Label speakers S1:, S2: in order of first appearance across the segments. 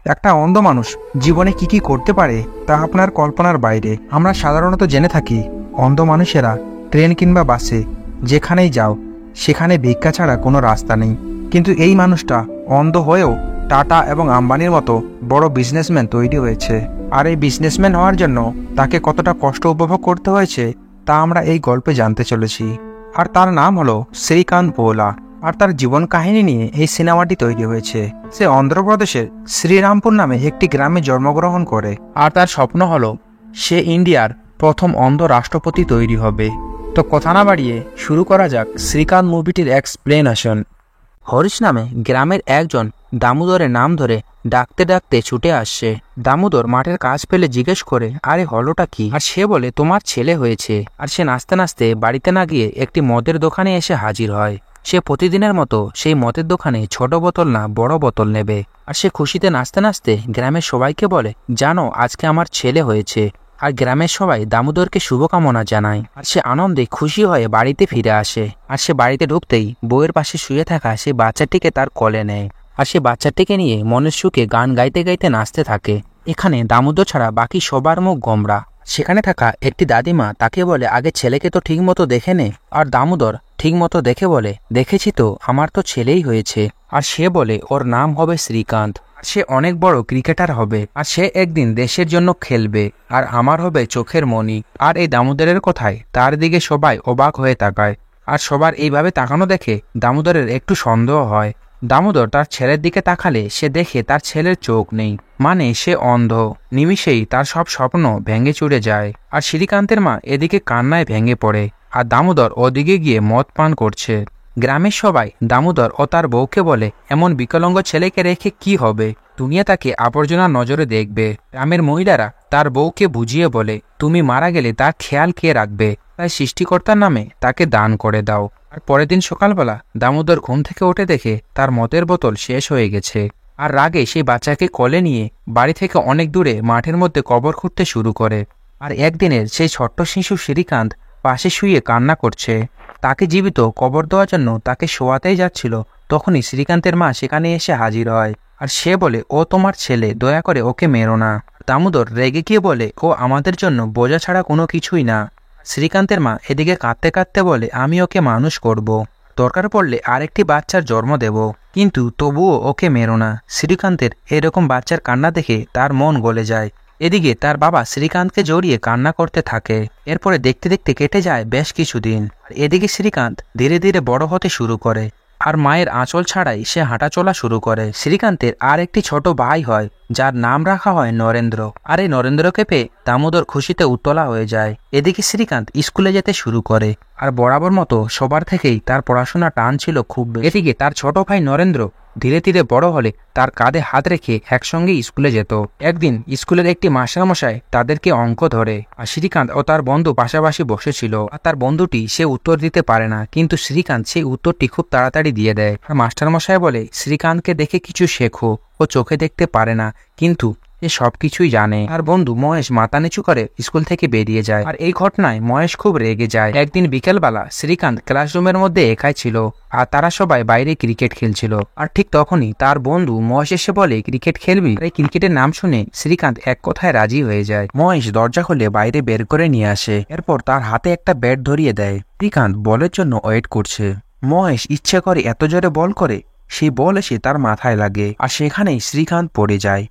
S1: একটা অন্ধ মানুষ জীবনে কি কি করতে পারে তা আপনার কল্পনার বাইরে। আমরা সাধারণত জেনে থাকি অন্ধ মানুষেরা ট্রেন কিংবা বাসে যেখানেই যাও সেখানে ভিক্ষা ছাড়া কোনো রাস্তা নেই, কিন্তু এই মানুষটা অন্ধ হয়েও টাটা এবং আম্বানির মতো বড় বিজনেসম্যান তৈরি হয়েছে। আর এই বিজনেসম্যান হওয়ার জন্য তাকে কতটা কষ্ট উপভোগ করতে হয়েছে তা আমরা এই গল্পে জানতে চলেছি। আর তার নাম হলো শ্রীকান্ত বোলা। আর তার জীবন কাহিনী নিয়ে এই সিনেমাটি তৈরি হয়েছে। সে অন্ধ্রপ্রদেশের শ্রীরামপুর নামে একটি গ্রামে জন্মগ্রহণ করে, আর তার স্বপ্ন হলো সে ইন্ডিয়ার প্রথম অন্ধ রাষ্ট্রপতি তৈরি হবে। তো কথা না বাড়িয়ে শুরু করা যাক শ্রীকান্ত মুভিটির এক্সপ্লেনেশন। হরিশ নামে গ্রামের একজন দামোদরের নাম ধরে ডাকতে ডাকতে ছুটে আসছে। দামোদর মাঠের কাজ পেলে জিজ্ঞেস করে, আরে হলোটা কি? আর সে বলে, তোমার ছেলে হয়েছে। আর সে নাচতে নাচতে বাড়িতে না গিয়ে একটি মদের দোকানে এসে হাজির হয়। সে প্রতিদিনের মতো সেই মদের দোকানে ছোট বোতল না বড় বোতল নেবে। আর সে খুশিতে নাচতে নাচতে গ্রামের সবাইকে বলে, জানো আজকে আমার ছেলে হয়েছে। আর গ্রামের সবাই দামোদরকে শুভকামনা জানায়। আর সে আনন্দে খুশি হয়ে বাড়িতে ফিরে আসে। আর সে বাড়িতে ঢুকতেই বউয়ের পাশে শুয়ে থাকা সে বাচ্চাটিকে তার কোলে নেয়। আর সে বাচ্চাটিকে নিয়ে মনের সুখে গান গাইতে গাইতে নাচতে থাকে। এখানে দামোদর ছাড়া বাকি সবার মুখ গোমড়া। সেখানে থাকা একটি দাদিমা তাকে বলে, আগে ছেলেকে তো ঠিক মতো দেখে নে। আর দামোদর ঠিক মতো দেখে বলে, দেখেছি তো, আমার তো ছেলেই হয়েছে। আর সে বলে ওর নাম হবে শ্রীকান্ত। সে অনেক বড় ক্রিকেটার হবে, আর সে একদিন দেশের জন্য খেলবে, আর আমার হবে চোখের মণি। আর এই দামোদরের কথায় তার দিকে সবাই অবাক হয়ে তাকায়। আর সবার এইভাবে তাকানো দেখে দামোদরের একটু সন্দেহ হয়। দামোদর তার ছেলের দিকে তাকালে সে দেখে তার ছেলের চোখ নেই, মানে সে অন্ধ। নিমিষেই তার সব স্বপ্ন ভেঙে চুরে যায়। আর শ্রীকান্তের মা এদিকে কান্নায় ভেঙে পড়ে, আর দামোদর ওদিকে গিয়ে মদ পান করছে। গ্রামের সবাই দামোদর ও তার বউকে বলে, এমন বিকলাঙ্গ ছেলেকে রেখে কি হবে? দুনিয়া তাকে আবর্জনা নজরে দেখবে। গ্রামের মহিলারা তার বউকে বুঝিয়ে বলে, তুমি মারা গেলে তার খেয়াল কে রাখবে? তাই সৃষ্টিকর্তার নামে তাকে দান করে দাও। আর পরের দিন সকালবেলা দামোদর ঘুম থেকে উঠে দেখে তার মদের বোতল শেষ হয়ে গেছে। আর রাগে সেই বাচ্চাকে কোলে নিয়ে বাড়ি থেকে অনেক দূরে মাঠের মধ্যে কবর খুঁড়তে শুরু করে। আর একদিনের সেই ছোট্ট শিশু শ্রীকান্ত পাশে শুয়ে কান্না করছে। তাকে জীবিত কবর দেওয়ার জন্য তাকে শোয়াতেই যাচ্ছিল, তখনই শ্রীকান্তের মা সেখানে এসে হাজির হয়। আর সে বলে, ও তোমার ছেলে, দয়া করে ওকে মেরো না। দামোদর রেগে গিয়ে বলে, ও আমাদের জন্য বোঝা ছাড়া কোনো কিছুই না। শ্রীকান্তের মা এদিকে কাঁদতে কাঁদতে বলে, আমি ওকে মানুষ করব, দরকার পড়লে আরেকটি বাচ্চার জন্ম দেব, কিন্তু তবুও ওকে মেরো না। শ্রীকান্তের এরকম বাচ্চার কান্না দেখে তার মন গলে যায়। এদিকে তার বাবা শ্রীকান্তকে জড়িয়ে কান্না করতে থাকে। এরপরে দেখতে দেখতে কেটে যায় বেশ কিছুদিন। আর এদিকে শ্রীকান্ত ধীরে ধীরে বড় হতে শুরু করে, আর মায়ের আঁচল ছাড়াই সে হাঁটা চলা শুরু করে। শ্রীকান্তের আর একটি ছোট ভাই হয়, যার নাম রাখা হয় নরেন্দ্র। আর এই নরেন্দ্রকে পেয়ে দামোদর খুশিতে উত্তলা হয়ে যায়। এদিকে শ্রীকান্ত স্কুলে যেতে শুরু করে, আর বরাবর মতো সবার থেকেই তার পড়াশোনা টান ছিল খুব বেশি। এদিকে তার ছোট ভাই নরেন্দ্র ধীরে ধীরে বড় হলে তার কাঁধে হাত রেখে একসঙ্গে স্কুলে যেত। একদিন স্কুলের একটি মাস্টারমশাই তাদেরকে অঙ্ক ধরে, আর শ্রীকান্ত ও তার বন্ধু পাশাপাশি বসেছিল। আর তার বন্ধুটি সে উত্তর দিতে পারে না, কিন্তু শ্রীকান্ত সেই উত্তরটি খুব তাড়াতাড়ি দিয়ে দেয়। আর মাস্টারমশাই বলে, শ্রীকান্তকে দেখে কিছু শেখো, ও চোখে দেখতে পারে না কিন্তু এ সবকিছুই জানে। আর বন্ধু মহেশ মাথা নিচু করে স্কুল থেকে বেরিয়ে যায়। আর এই ঘটনায় মহেশ খুব রেগে যায়। একদিন বিকেলবেলা শ্রীকান্ত ক্লাসরুমের মধ্যে একাই ছিল, আর তারা সবাই বাইরে ক্রিকেট খেলছিল। আর ঠিক তখনই তার বন্ধু মহেশ এসে বলে, ক্রিকেট খেলবি? এই ক্রিকেটের নাম শুনে শ্রীকান্ত এক কথায় রাজি হয়ে যায়। মহেশ দরজা খুলে বাইরে বের করে নিয়ে আসে, এরপর তার হাতে একটা ব্যাট ধরিয়ে দেয়। শ্রীকান্ত বলের জন্য ওয়েট করছে। মহেশ ইচ্ছে করে এত জোরে বল করে সেই বল এসে তার মাথায় লাগে, আর সেখানেই শ্রীকান্ত পড়ে যায়।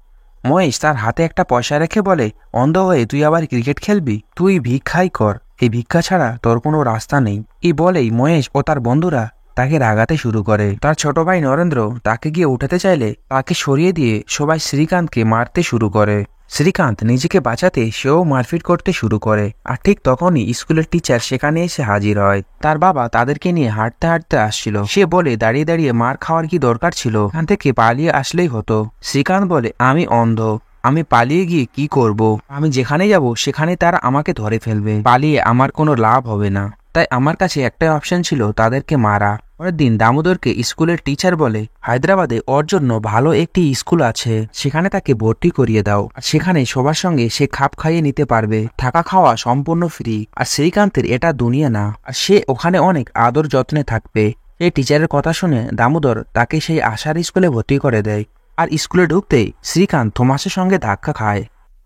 S1: মহেশ তার হাতে একটা পয়সা রেখে বলে, অন্ধ হয়ে তুই আবার ক্রিকেট খেলবি? তুই ভিক্ষাই কর, এই ভিক্ষা ছাড়া তোর কোনো রাস্তা নেই। এই বলেই মহেশ ও তার বন্ধুরা তাকে রাগাতে শুরু করে। তার ছোট ভাই নরেন্দ্র তাকে গিয়ে উঠাতে চাইলে তাকে সরিয়ে দিয়ে সবাই শ্রীকান্তকে মারতে শুরু করে। শ্রীকান্ত নিজেকে বাঁচাতে সেও মারপিট করতে শুরু করে। আর ঠিক তখনই স্কুলের টিচার সেখানে এসে হাজির হয়। তার বাবা তাদেরকে নিয়ে হাঁটতে হাঁটতে আসছিল। সে বলে, দাঁড়িয়ে দাঁড়িয়ে মার খাওয়ার কি দরকার ছিল? এখান থেকে পালিয়ে আসলেই হতো। শ্রীকান্ত বলে, আমি অন্ধ, আমি পালিয়ে গিয়ে কি করব? আমি যেখানে যাব সেখানে তারা আমাকে ধরে ফেলবে। পালিয়ে আমার কোনো লাভ হবে না, তাই আমার কাছে একটাই অপশন ছিল, তাদেরকে মারা। পরের দিন দামোদরকে স্কুলের টিচার বলে, হায়দ্রাবাদে ওর জন্য ভালো একটি স্কুল আছে, সেখানে তাকে ভর্তি করিয়ে দাও। আর সেখানে সবার সঙ্গে সে খাপ খাইয়ে নিতে পারবে, থাকা খাওয়া সম্পূর্ণ ফ্রি। আর শ্রীকান্তের এটা দুনিয়া না, আর সে ওখানে অনেক আদর যত্নে থাকবে। এই টিচারের কথা শুনে দামোদর তাকে সেই আশার স্কুলে ভর্তি করে দেয়। আর স্কুলে ঢুকতেই শ্রীকান্ত থমাসের সঙ্গে ধাক্কা খায়।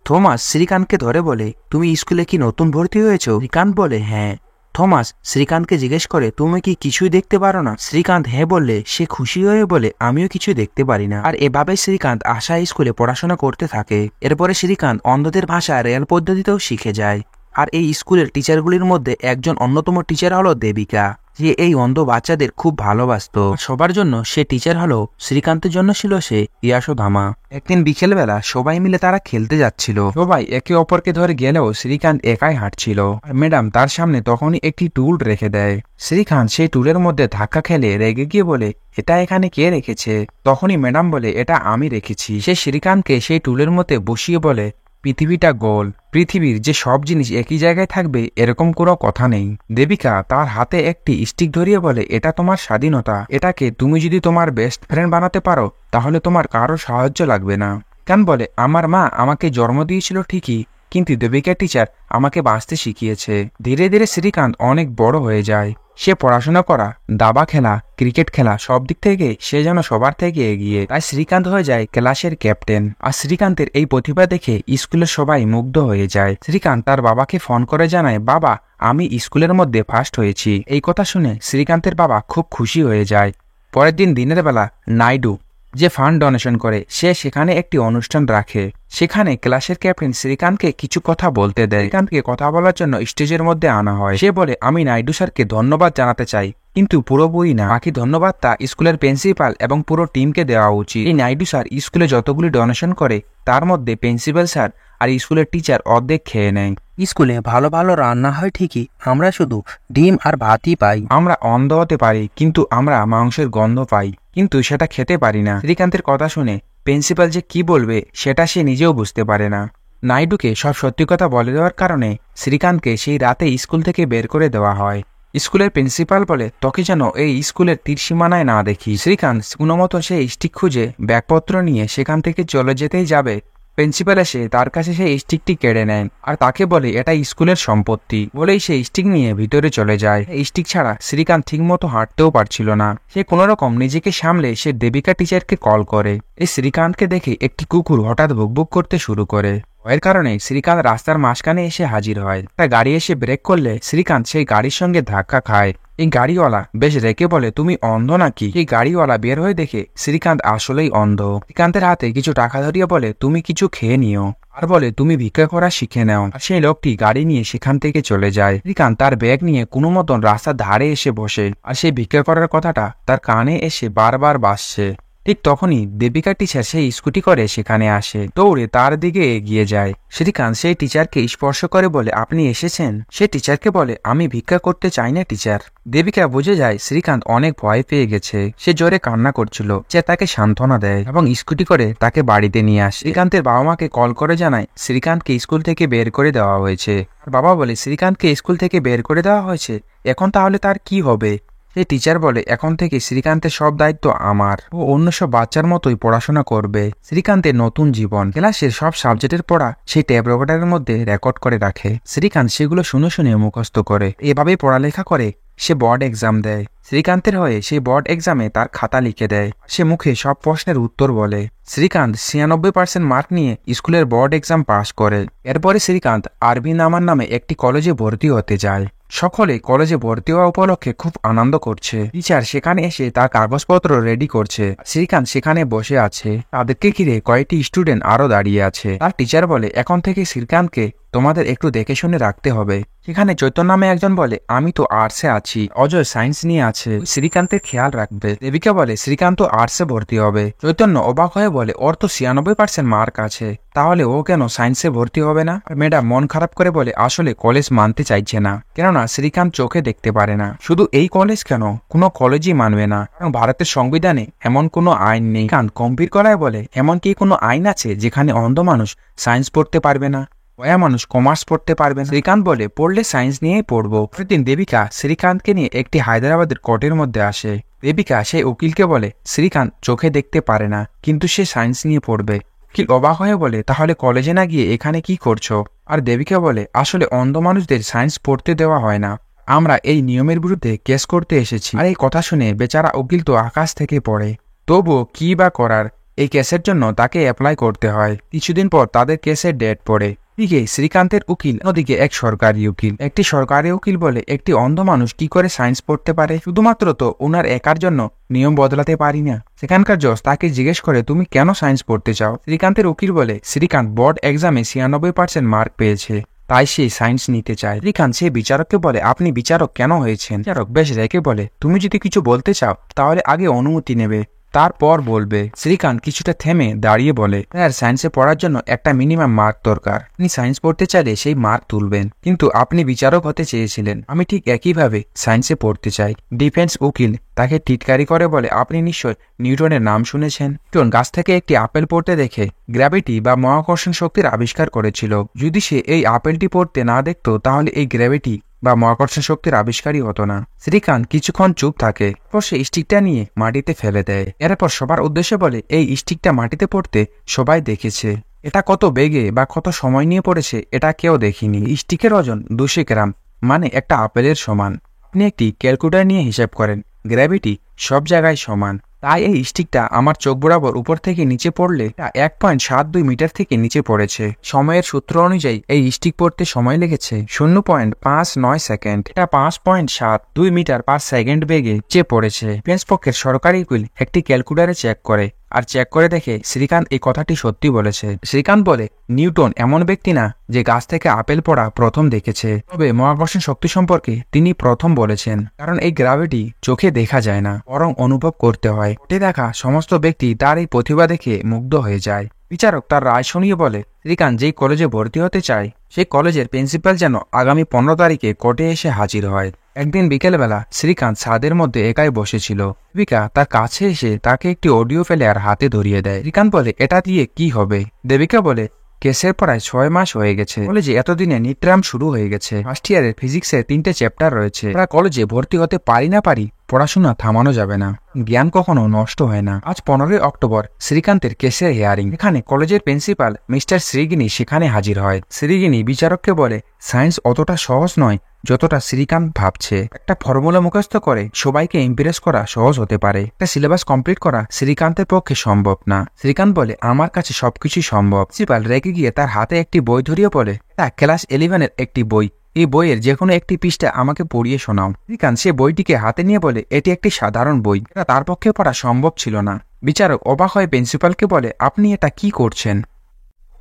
S1: থমাস শ্রীকান্তকে ধরে বলে, তুমি স্কুলে কি নতুন ভর্তি হয়েছো? শ্রীকান্ত বলে, হ্যাঁ। থমাস শ্রীকান্তকে জিজ্ঞেস করে, তুমি কি কিছুই দেখতে পারো না? শ্রীকান্ত হ্যাঁ বললে সে খুশি হয়ে বলে, আমিও কিছু দেখতে পারি না। আর এভাবে শ্রীকান্ত আশা স্কুলে পড়াশোনা করতে থাকে। এরপরে শ্রীকান্ত অন্ধদের ভাষা রেল পদ্ধতিতেও শিখে যায়। আর এই স্কুলের টিচারগুলির মধ্যে একজন অন্যতম টিচার হলো দেবিকা, যে এই অন্ধ বাচ্চাদের খুব ভালোবাসতো। সবার জন্য সে টিচার হলো, শ্রীকান্তের জন্য ছিল সে ইয়াশোধামা। একদিন বিকেলবেলা সবাই মিলে তারা খেলতে যাচ্ছিল। সবাই একে অপরকে ধরে গেলেও শ্রীকান্ত একাই হাঁটছিল। আর ম্যাডাম তার সামনে তখনই একটি টুল রেখে দেয়। শ্রীকান্ত সেই টুলের মধ্যে ধাক্কা খেলে রেগে গিয়ে বলে, এটা এখানে কে রেখেছে? তখনই ম্যাডাম বলে, এটা আমি রেখেছি। সে শ্রীকান্তকে সেই টুলের মধ্যে বসিয়ে বলে, পৃথিবীটা গোল, পৃথিবীর যে সব জিনিস একই জায়গায় থাকবে এরকম কোনো কথা নেই। দেবিকা তার হাতে একটি স্টিক ধরিয়ে বলে, এটা তোমার স্বাধীনতা, এটাকে তুমি যদি তোমার বেস্ট ফ্রেন্ড বানাতে পারো তাহলে তোমার কারো সাহায্য লাগবে না। কেন বলে, আমার মা আমাকে জন্ম দিয়েছিল ঠিকই, কিন্তু দেবিকা টিচার আমাকে বাঁচতে শিখিয়েছে। ধীরে ধীরে শ্রীকান্ত অনেক বড় হয়ে যায়। সে পড়াশোনা করা, দাবা খেলা, ক্রিকেট খেলা সব দিক থেকে সে যেন সবার থেকে এগিয়ে। তাই শ্রীকান্ত হয়ে যায় ক্লাসের ক্যাপ্টেন। আর শ্রীকান্তের এই প্রতিভা দেখে স্কুলের সবাই মুগ্ধ হয়ে যায়। শ্রীকান্ত তার বাবাকে ফোন করে জানায়, বাবা আমি স্কুলের মধ্যে ফার্স্ট হয়েছি। এই কথা শুনে শ্রীকান্তের বাবা খুব খুশি হয়ে যায়। পরের দিন দিনের বেলা নাইডু যে ফান্ড ডোনেশন করে সে সেখানে একটি অনুষ্ঠান রাখে। সেখানে ক্লাসের ক্যাপ্টেন শ্রীকান্তকে কিছু কথা বলতে দেয়। শ্রীকান্তকে কথা বলার জন্য স্টেজের মধ্যে আনা হয়। সে বলে, আমি নাইডু স্যারকে ধন্যবাদ জানাতে চাই, কিন্তু পুরোপুরি না, বাকি ধন্যবাদটা স্কুলের প্রিন্সিপাল এবং পুরো টিমকে দেওয়া উচিত। এই নাইডু স্যার স্কুলে যতগুলি ডোনেশন করে তার মধ্যে প্রিন্সিপাল স্যার আর স্কুলের টিচার অর্ধেক খেয়ে নেয়। স্কুলে ভালো ভালো রান্না হয় ঠিকই, আমরা শুধু ডিম আর ভাতই পাই। আমরা অন্ধ হতে পারি, কিন্তু আমরা মাংসের গন্ধ পাই, কিন্তু সেটা খেতে পারি না। শ্রীকান্তের কথা শুনে প্রিন্সিপাল যে কি বলবে সেটা সে নিজেও বুঝতে পারে না। নাইডুকে সব সত্যি কথা বলে দেওয়ার কারণে শ্রীকান্তকে সেই রাতে স্কুল থেকে বের করে দেওয়া হয়। স্কুলের প্রিন্সিপাল বলে, তোকে যেন এই স্কুলের তীরসীমানায় না দেখি। শ্রীকান্ত কোনোমতো সেই স্টিক খুঁজে ব্যাগপত্র নিয়ে সেখান থেকে চলে যেতেই যাবে, প্রিন্সিপাল এসে তার কাছে সেই স্টিকটি কেড়ে নেন আর তাকে বলে এটা স্কুলের সম্পত্তি। বলেই সেই স্টিক নিয়ে ভিতরে চলে যায়। এই স্টিক ছাড়া শ্রীকান্ত ঠিকমতো হাঁটতেও পারছিল না। সে কোনোরকম নিজেকে সামলে সে দেবিকা টিচারকে কল করে। এই শ্রীকান্তকে দেখে একটি কুকুর হঠাৎ ভুকভুক করতে শুরু করে। ভয়ের কারণে শ্রীকান্ত রাস্তার মাঝখানে এসে হাজির হয়। তাই গাড়ি এসে ব্রেক করলে শ্রীকান্ত সেই গাড়ির সঙ্গে ধাক্কা খায়। এই গাড়িওয়ালা বেশ রেগে বলে, তুমি অন্ধ নাকি? এই গাড়িওয়ালা বের হয়ে দেখে শ্রীকান্ত আসলেই অন্ধ। শ্রীকান্তের হাতে কিছু টাকা ধরিয়ে বলে, তুমি কিছু খেয়ে নিও, আর বলে তুমি ভিক্ষা করা শিখে নাও। আর সেই লোকটি গাড়ি নিয়ে সেখান থেকে চলে যায়। শ্রীকান্ত তার ব্যাগ নিয়ে কোনো মতন রাস্তার ধারে এসে বসে। আর সেই ভিক্ষা করার কথাটা তার কানে এসে বারবার বাজছে। ঠিক তখনই দেবিকা টিচার সেই স্কুটি করে সেখানে আসে। দৌড়ে তার দিকে এগিয়ে যায়। শ্রীকান্ত সেই টিচারকে স্পর্শ করে বলে, আপনি এসেছেন? সে টিচারকে বলে, আমি ভিক্ষা করতে চাই না টিচার। দেবিকা বুঝে যায় শ্রীকান্ত অনেক ভয় পেয়ে গেছে। সে জোরে কান্না করছিল। সে তাকে সান্ত্বনা দেয় এবং স্কুটি করে তাকে বাড়িতে নিয়ে আসে। শ্রীকান্তের বাবা মাকে কল করে জানায় শ্রীকান্তকে স্কুল থেকে বের করে দেওয়া হয়েছে। আর বাবা বলে, শ্রীকান্তকে স্কুল থেকে বের করে দেওয়া হয়েছে, এখন তাহলে তার কি হবে? সেই টিচার বলে, এখন থেকে শ্রীকান্তের সব দায়িত্ব আমার, ও অন্য সব বাচ্চার মতোই পড়াশোনা করবে। শ্রীকান্তের নতুন জীবন। ক্লাসের সব সাবজেক্টের পড়া সেই ট্যাব রেকর্ডারের মধ্যে রেকর্ড করে রাখে। শ্রীকান্ত সেগুলো শুনে শুনে মুখস্থ করে। এভাবেই পড়ালেখা করে সে বোর্ড এক্সাম দেয়। শ্রীকান্তের হয়ে সেই বোর্ড এক্সামে তার খাতা লিখে দেয়। সে মুখে সব প্রশ্নের উত্তর বলে। শ্রীকান্ত 96% মার্ক নিয়ে স্কুলের বোর্ড এক্সাম পাশ করে। এরপরে শ্রীকান্ত আরবি নামান নামে একটি কলেজে ভর্তি হতে যায়। সকলে কলেজে ভর্তি হওয়া উপলক্ষে খুব আনন্দ করছে। টিচার সেখানে এসে তার কাগজপত্র রেডি করছে। শ্রীকান্ত সেখানে বসে আছে। তাদেরকে ঘিরে কয়েকটি স্টুডেন্ট আরো দাঁড়িয়ে আছে। তার টিচার বলে, এখন থেকে শ্রীকান্তকে তোমাদের একটু দেখে শুনে রাখতে হবে। সেখানে চৈতন্য নামে একজন বলে, আমি তো আর্টসে আছি, অজয় সায়েন্স নিয়ে আছে, শ্রীকান্তের খেয়াল রাখবে। দেবিকা বলে, শ্রীকান্ত আর্টসে ভর্তি হবে। চৈতন্য অবাক হয়ে বলে, ওর তো 96% মার্ক আছে, তাহলে ও কেন সায়েন্সে ভর্তি হবে না? ম্যাডাম মন খারাপ করে বলে, আসলে কলেজ মানতে চাইছে না, কেননা শ্রীকান্ত চোখে দেখতে পারে না। শুধু এই কলেজ কেন, কোনো কলেজই মানবে না, কারণ ভারতের সংবিধানে এমন কোনো আইন নেই। কান্ত গম্ভীর গলায় বলে, এমন কি কোনো আইন আছে যেখানে অন্ধ মানুষ সায়েন্স পড়তে পারবে না, বয়া মানুষ কমার্স পড়তে পারবে না? শ্রীকান্ত বলে, পড়লে সায়েন্স নিয়েই পড়বো। প্রতিদিন দেবিকা শ্রীকান্তকে নিয়ে একটি হায়দ্রাবাদের কোর্টের মধ্যে আসে। দেবিকা সেই উকিলকে বলে, শ্রীকান্ত চোখে দেখতে পারে না, কিন্তু সে সায়েন্স নিয়ে পড়বে। উকিল অবাক হয়ে বলে, তাহলে কলেজে না গিয়ে এখানে কি করছো? আর দেবিকা বলে, আসলে অন্ধ মানুষদের সায়েন্স পড়তে দেওয়া হয় না, আমরা এই নিয়মের বিরুদ্ধে কেস করতে এসেছি। আর এই কথা শুনে বেচারা উকিল তো আকাশ থেকে পড়ে। তবুও কি বা করার, এই কেসের জন্য তাকে অ্যাপ্লাই করতে হয়। কিছুদিন পর তাদের কেসের ডেট পড়ে। এদিকে শ্রীকান্তের উকিল, ওদিকে এক সরকারি উকিল। একটি সরকারি উকিল বলে, একটি অন্ধ মানুষ কি করে সায়েন্স পড়তে পারে? শুধুমাত্র তো ওনার একার জন্য নিয়ম বদলাতে পারি না। সেখানকার জজ তাকে জিজ্ঞেস করে, তুমি কেন সায়েন্স পড়তে চাও? শ্রীকান্তের উকিল বলে, শ্রীকান্ত বোর্ড এক্সামে 96% মার্ক পেয়েছে, তাই সে সায়েন্স নিতে চায়। শ্রীকান্ত সে বিচারককে বলে, আপনি বিচারক কেন হয়েছেন? বিচারক বেশ রেগে বলে, তুমি যদি কিছু বলতে চাও তাহলে আগে অনুমতি নেবে, তারপর বলবে। শ্রীকান্ত কিছুটা থেমে দাঁড়িয়ে বলে, স্যার, সায়েন্সে পড়ার জন্য একটা মিনিমাম মার্ক দরকার। আপনি সায়েন্স পড়তে চাইলে সেই মার্ক তুলবেন, কিন্তু আপনি বিচারক হতে চেয়েছিলেন। আমি ঠিক একইভাবে সায়েন্সে পড়তে চাই। ডিফেন্স উকিল তাকে টিটকারি করে বলে, আপনি নিশ্চয় নিউটনের নাম শুনেছেন। নিউটন গাছ থেকে একটি আপেল পড়তে দেখে গ্র্যাভিটি বা মহাকর্ষণ শক্তির আবিষ্কার করেছিল। যদি সে এই আপেলটি পড়তে না দেখতো তাহলে এই গ্র্যাভিটি বা মহাকর্ষণ শক্তির আবিষ্কারই হতো না। শ্রীকান্ত কিছুক্ষণ চুপ থাকে, পর সে স্টিকটা নিয়ে মাটিতে ফেলে দেয়। এরপর সবার উদ্দেশ্যে বলে, এই স্টিকটা মাটিতে পড়তে সবাই দেখেছে, এটা কত বেগে বা কত সময় নিয়ে পড়েছে এটা কেউ দেখিনি। স্টিকের ওজন 200 গ্রাম, মানে একটা আপেলের সমান। আপনি একটি ক্যালকুলেটর নিয়ে হিসাব করেন, গ্র্যাভিটি সব জায়গায় সমান, তাই এই স্টিকটা আমার চোখ বরাবর উপর থেকে নিচে পড়লে 1.72 মিটার থেকে নিচে পড়েছে। সময়ের সূত্র অনুযায়ী এই স্টিক পড়তে সময় লেগেছে 0.59 সেকেন্ড। এটা 5.72 মিটার পার সেকেন্ড বেগে নিচে পড়েছে। ডিফেন্স পক্ষের সরকারি উকিল একটি ক্যালকুলেটরে চেক করে, আর চেক করে দেখে শ্রীকান্ত এই কথাটি সত্যি বলেছে। শ্রীকান্ত বলে, নিউটন এমন ব্যক্তি না যে গাছ থেকে আপেল পড়া প্রথম দেখেছে, তবে মহাকর্ষণ শক্তি সম্পর্কে তিনি প্রথম বলেছেন, কারণ এই গ্র্যাভিটি চোখে দেখা যায় না, বরং অনুভব করতে হয়। উঠে দেখা সমস্ত ব্যক্তি তার এই প্রতিভা দেখে মুগ্ধ হয়ে যায়। বিচারক তার রায় শুনিয়ে বলে, শ্রীকান্ত যেই কলেজে ভর্তি হতে চায় সেই কলেজের প্রিন্সিপাল যেন আগামী 15 তারিখে কোর্টে এসে হাজির হয়। একদিন বিকেলবেলা শ্রীকান্ত ছাদের মধ্যে একাই বসেছিল। দেবিকা তার কাছে এসে তাকে একটি অডিও প্লেয়ার হাতে ধরিয়ে দেয়। শ্রীকান্ত বলে, এটা দিয়ে কি হবে? দেবিকা বলে, কেসের প্রায় 6 মাস হয়ে গেছে, কলেজে এতদিনে নিট টার্ম শুরু হয়ে গেছে, ফার্স্ট ইয়ারের ফিজিক্সের 3টে চ্যাপ্টার রয়েছে, আমরা কলেজে ভর্তি হতে পারি না পারি, পড়াশোনা থামানো যাবে না, জ্ঞান কখনো নষ্ট হয় না। আজ 15 অক্টোবর শ্রীকান্তের কেসের হিয়ারিং। এখানে কলেজের প্রিন্সিপাল মিস্টার শ্রীগিনী সেখানে হাজির হয়। শ্রীগিনী বিচারককে বলে, সায়েন্স অতটা সহজ নয় যতটা শ্রীকান্ত ভাবছে। একটা ফর্মুলা মুখস্থ করে সবাইকে ইমপ্রেস করা সহজ হতে পারে, একটা সিলেবাস কমপ্লিট করা শ্রীকান্তের পক্ষে সম্ভব না। শ্রীকান্ত বলে, আমার কাছে সবকিছু সম্ভব। প্রিন্সিপাল রেগে গিয়ে তার হাতে একটি বই ধরিয়ে বলে, তা ক্লাস 11-এর একটি বই, এই বইয়ের যে কোনো একটি পৃষ্ঠা আমাকে পড়িয়ে শোনাও। শ্রীকান্ত সে বইটিকে হাতে নিয়ে বলে, এটি একটি সাধারণ বই, এটা তার পক্ষে পড়া সম্ভব ছিল না। বিচারক অবাক হয়ে প্রিন্সিপালকে বলে, আপনি এটা কি করছেন?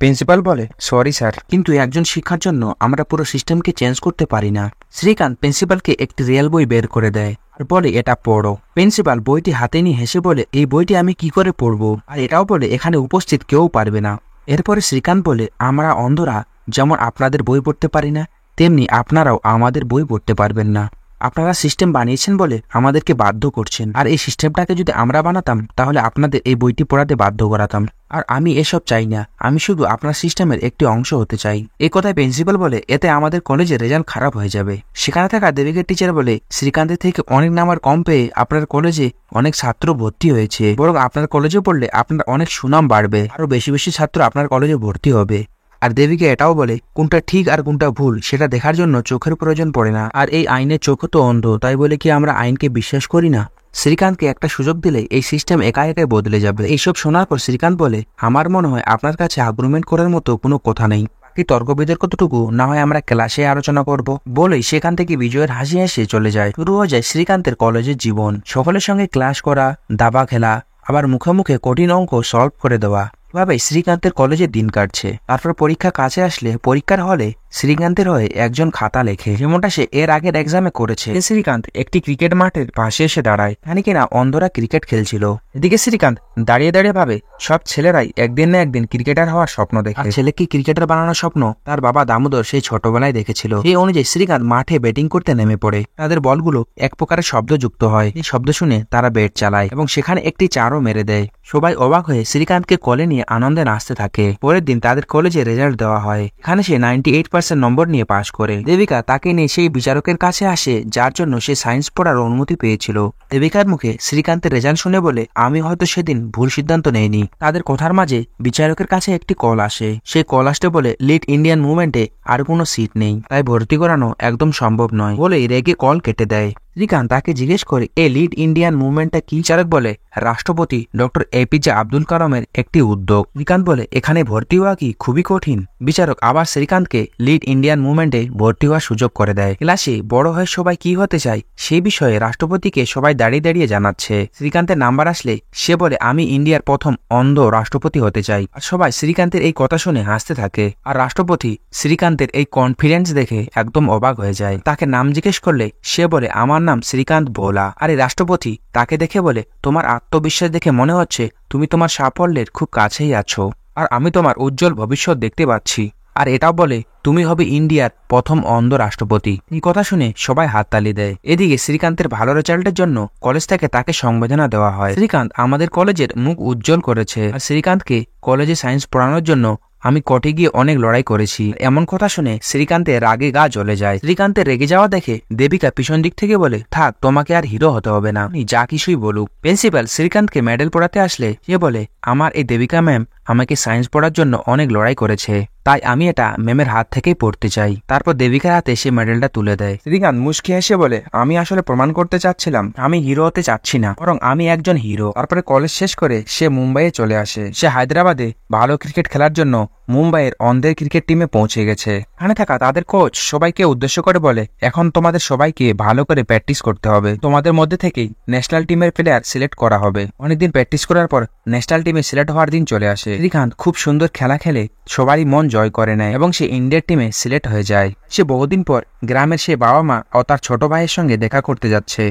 S1: প্রিন্সিপাল বলে, সরি স্যার, কিন্তু একজন শিক্ষার জন্য আমরা পুরো সিস্টেমকে চেঞ্জ করতে পারি না। শ্রীকান্ত প্রিন্সিপালকে একটি রিয়েল বই বের করে দেয় আর বলে, এটা পড়ো। প্রিন্সিপাল বইটি হাতে নিয়ে হেসে বলে, এই বইটি আমি কি করে পড়বো? আর এটাও বলে, এখানে উপস্থিত কেউ পারবে না। এরপরে শ্রীকান্ত বলে, আমরা অন্ধরা যেমন আপনাদের বই পড়তে পারি না, তেমনি আপনারাও আমাদের বই পড়তে পারবেন না। আপনারা সিস্টেম বানিয়েছেন বলে আমাদেরকে বাধ্য করছেন, আর এই সিস্টেমটাকে যদি আমরা বানাতাম তাহলে আপনাদের এই বইটি পড়াতে বাধ্য করাতাম। আর আমি এসব চাই না, আমি শুধু আপনার সিস্টেমের একটি অংশ হতে চাই। এই কথায় প্রিন্সিপাল বলে, এতে আমাদের কলেজের রেজাল্ট খারাপ হয়ে যাবে। সেখানে থাকা দেবিকের টিচার বলে, শ্রীকান্তের থেকে অনেক নাম্বার কম পেয়ে আপনার কলেজে অনেক ছাত্র ভর্তি হয়েছে, বরং আপনার কলেজে পড়লে আপনার অনেক সুনাম বাড়বে, আরো বেশি বেশি ছাত্র আপনার কলেজে ভর্তি হবে। আর দেবীকে এটাও বলে, কোনটা ঠিক আর কোনটা ভুল সেটা দেখার জন্য চোখের প্রয়োজন পড়ে না, আর এই আইনের চোখ তো অন্ধ, তাই বলে কি আমরা আইনকে বিশ্বাস করি না? শ্রীকান্তকে একটা সুযোগ দিলে এই সিস্টেম একা একাই বদলে যাবে। এইসব শোনার পর শ্রীকান্ত বলে, আমার মনে হয় আপনার কাছে আর্গুমেন্ট করার মতো কোনো কথা নেই, বাকি তর্ক বিতর্কটুকু না হয় আমরা ক্লাসে আলোচনা করব। বলেই সেখান থেকে বিজয়ের হাসি হেসে চলে যায়। শুরু হয়ে যায় শ্রীকান্তের কলেজের জীবন। সকলের সঙ্গে ক্লাস করা, দাবা খেলা, আবার মুখে মুখে কঠিন অঙ্ক সলভ করে দেওয়া, ভাবে শ্রীকান্তের কলেজে দিন কাটছে। তারপর পরীক্ষা কাছে আসলে পরীক্ষার হলে শ্রীকান্তের হয়ে একজন খাতা লেখে, যেমনটা সে এর আগের এক্সামে করেছে। শ্রীকান্ত একটি ক্রিকেট মাঠের পাশে এসে দাঁড়ায়, খানি কিনা অন্ধরা ক্রিকেট খেলছিল। এদিকে শ্রীকান্ত দাঁড়িয়ে দাঁড়িয়ে ভাবে, সব ছেলেরাই একদিন না একদিন ক্রিকেটার হওয়ার স্বপ্ন দেখে। ছেলেকে ক্রিকেটার বানানোর স্বপ্ন তার বাবা দামোদর সেই ছোটবেলায় দেখেছিল। এই অনুযায়ী শ্রীকান্ত মাঠে ব্যাটিং করতে নেমে পড়ে। তাদের বলগুলো এক প্রকারের শব্দযুক্ত হয়। এই শব্দ শুনে তারা ব্যাট চালায় এবং সেখানে একটি চারও মেরে দেয়। সবাই অবাক হয়ে শ্রীকান্তকে কোলে নিয়ে আনন্দে নাচতে থাকে। পরের দিন তাদের কলেজে রেজাল্ট দেওয়া হয়। এখানে সে 98% নম্বর নিয়ে পাশ করে। দেবিকা তাকে নিয়ে সেই বিচারকের কাছে আসে, যার জন্য সে সায়েন্স পড়ার অনুমতি পেয়েছিল। দেবিকার মুখে শ্রীকান্তের রেজাল্ট শুনে বলে, আমি হয়তো সেদিন ভুল সিদ্ধান্ত নেইনি। তাদের কথার মাঝে বিচারকের কাছে একটি কল আসে। সেই কল আসতে বলে, লিড ইন্ডিয়ান মুভমেন্টে আর কোনো সিট নেই, তাই ভর্তি করানো একদম সম্ভব নয় বলেই রেগে কল কেটে দেয়। শ্রীকান্ত তাকে জিজ্ঞেস করে এই লিড ইন্ডিয়ান মুভমেন্টটা কি? বিচারক বলে রাষ্ট্রপতি ডক্টর এপিজে আব্দুল কালামের একটি উদ্যোগ। শ্রীকান্ত বলে এখানে ভর্তি হওয়া কি খুবই কঠিন? বিচারক আবার শ্রীকান্তকে লিড ইন্ডিয়ান মুভমেন্টে ভর্তি হওয়ার সুযোগ করে দেয়। ক্লাসে বড় হয়ে সবাই কি হতে চায় সেই বিষয়ে রাষ্ট্রপতিকে সবাই দাঁড়িয়ে দাঁড়িয়ে জানাচ্ছে। শ্রীকান্তের নাম্বার আসলে সে বলে আমি ইন্ডিয়ার প্রথম অন্ধ রাষ্ট্রপতি হতে চাই। আর সবাই শ্রীকান্তের এই কথা শুনে হাসতে থাকে। আর রাষ্ট্রপতি শ্রীকান্তের এই কনফিডেন্স দেখে একদম অবাক হয়ে যায়। তাকে নাম জিজ্ঞেস করলে সে বলে আমার নাম শ্রীকান্ত ভোলা। আর এই রাষ্ট্রপতি তাকে দেখে বলে তোমার আত্মবিশ্বাস দেখে মনে হচ্ছে তুমি তোমার সাফল্যের খুব কাছেই আছো, আর আমি তোমার উজ্জ্বল ভবিষ্যৎ দেখতে পাচ্ছি। আর এটাও বলে তুমি হবে ইন্ডিয়ার প্রথম অন্ধ রাষ্ট্রপতি। এই কথা শুনে সবাই হাততালি দেয়। এদিকে শ্রীকান্তের ভালো রেজাল্টের জন্য কলেজ থেকে তাকে সংবর্ধনা দেওয়া হয়। শ্রীকান্ত আমাদের কলেজের মুখ উজ্জ্বল করেছে। আর শ্রীকান্তকে কলেজে সায়েন্স পড়ানোর জন্য আমি কোর্টে গিয়ে অনেক লড়াই করেছি। এমন কথা শুনে শ্রীকান্তের রাগে গা জ্বলে যায়। শ্রীকান্তের রেগে যাওয়া দেখে দেবিকা পিছন দিক থেকে বলে থাক তোমাকে আর হিরো হতে হবে না, যা কিছুই বলুক। প্রিন্সিপাল শ্রীকান্তকে মেডেল পড়াতে আসলে সে বলে আমার এই দেবিকা ম্যাম আমাকে সায়েন্স পড়ার জন্য অনেক লড়াই করেছে, তাই আমি এটা ম্যামের হাত থেকেই পড়তে চাই। তারপর দেবিকার হাতে সে মেডেলটা তুলে দেয়। শ্রীকান্ত মুচকি হেসে বলে আমি আসলে প্রমাণ করতে চাচ্ছিলাম আমি হিরো হতে চাচ্ছি না, বরং আমি একজন হিরো। তারপরে কলেজ শেষ করে সে মুম্বাইয়ে চলে আসে। সে হায়দ্রাবাদে ভালো ক্রিকেট খেলার জন্য মুম্বাইয়ের অন্ধের ক্রিকেট টিমে পৌঁছে গেছে। এখানে থাকা তাদের কোচ সবাইকে উদ্দেশ্য করে বলে এখন তোমাদের সবাইকে ভালো করে প্র্যাকটিস করতে হবে, তোমাদের মধ্যে থেকেই ন্যাশনাল টিমের প্লেয়ার সিলেক্ট করা হবে। অনেকদিন প্র্যাকটিস করার পর ন্যাশনাল টিমে সিলেক্ট হওয়ার দিন চলে আসে। শ্রীকান্ত খুব সুন্দর খেলা খেলে সবারই মন জয় করে নেয় এবং সে ইন্ডিয়ার টিমে সিলেক্ট হয়ে যায়। সে বহুদিন পর গ্রামের সে বাবা মা ও তার ছোট ভাইয়ের সঙ্গে দেখা করতে যাচ্ছে।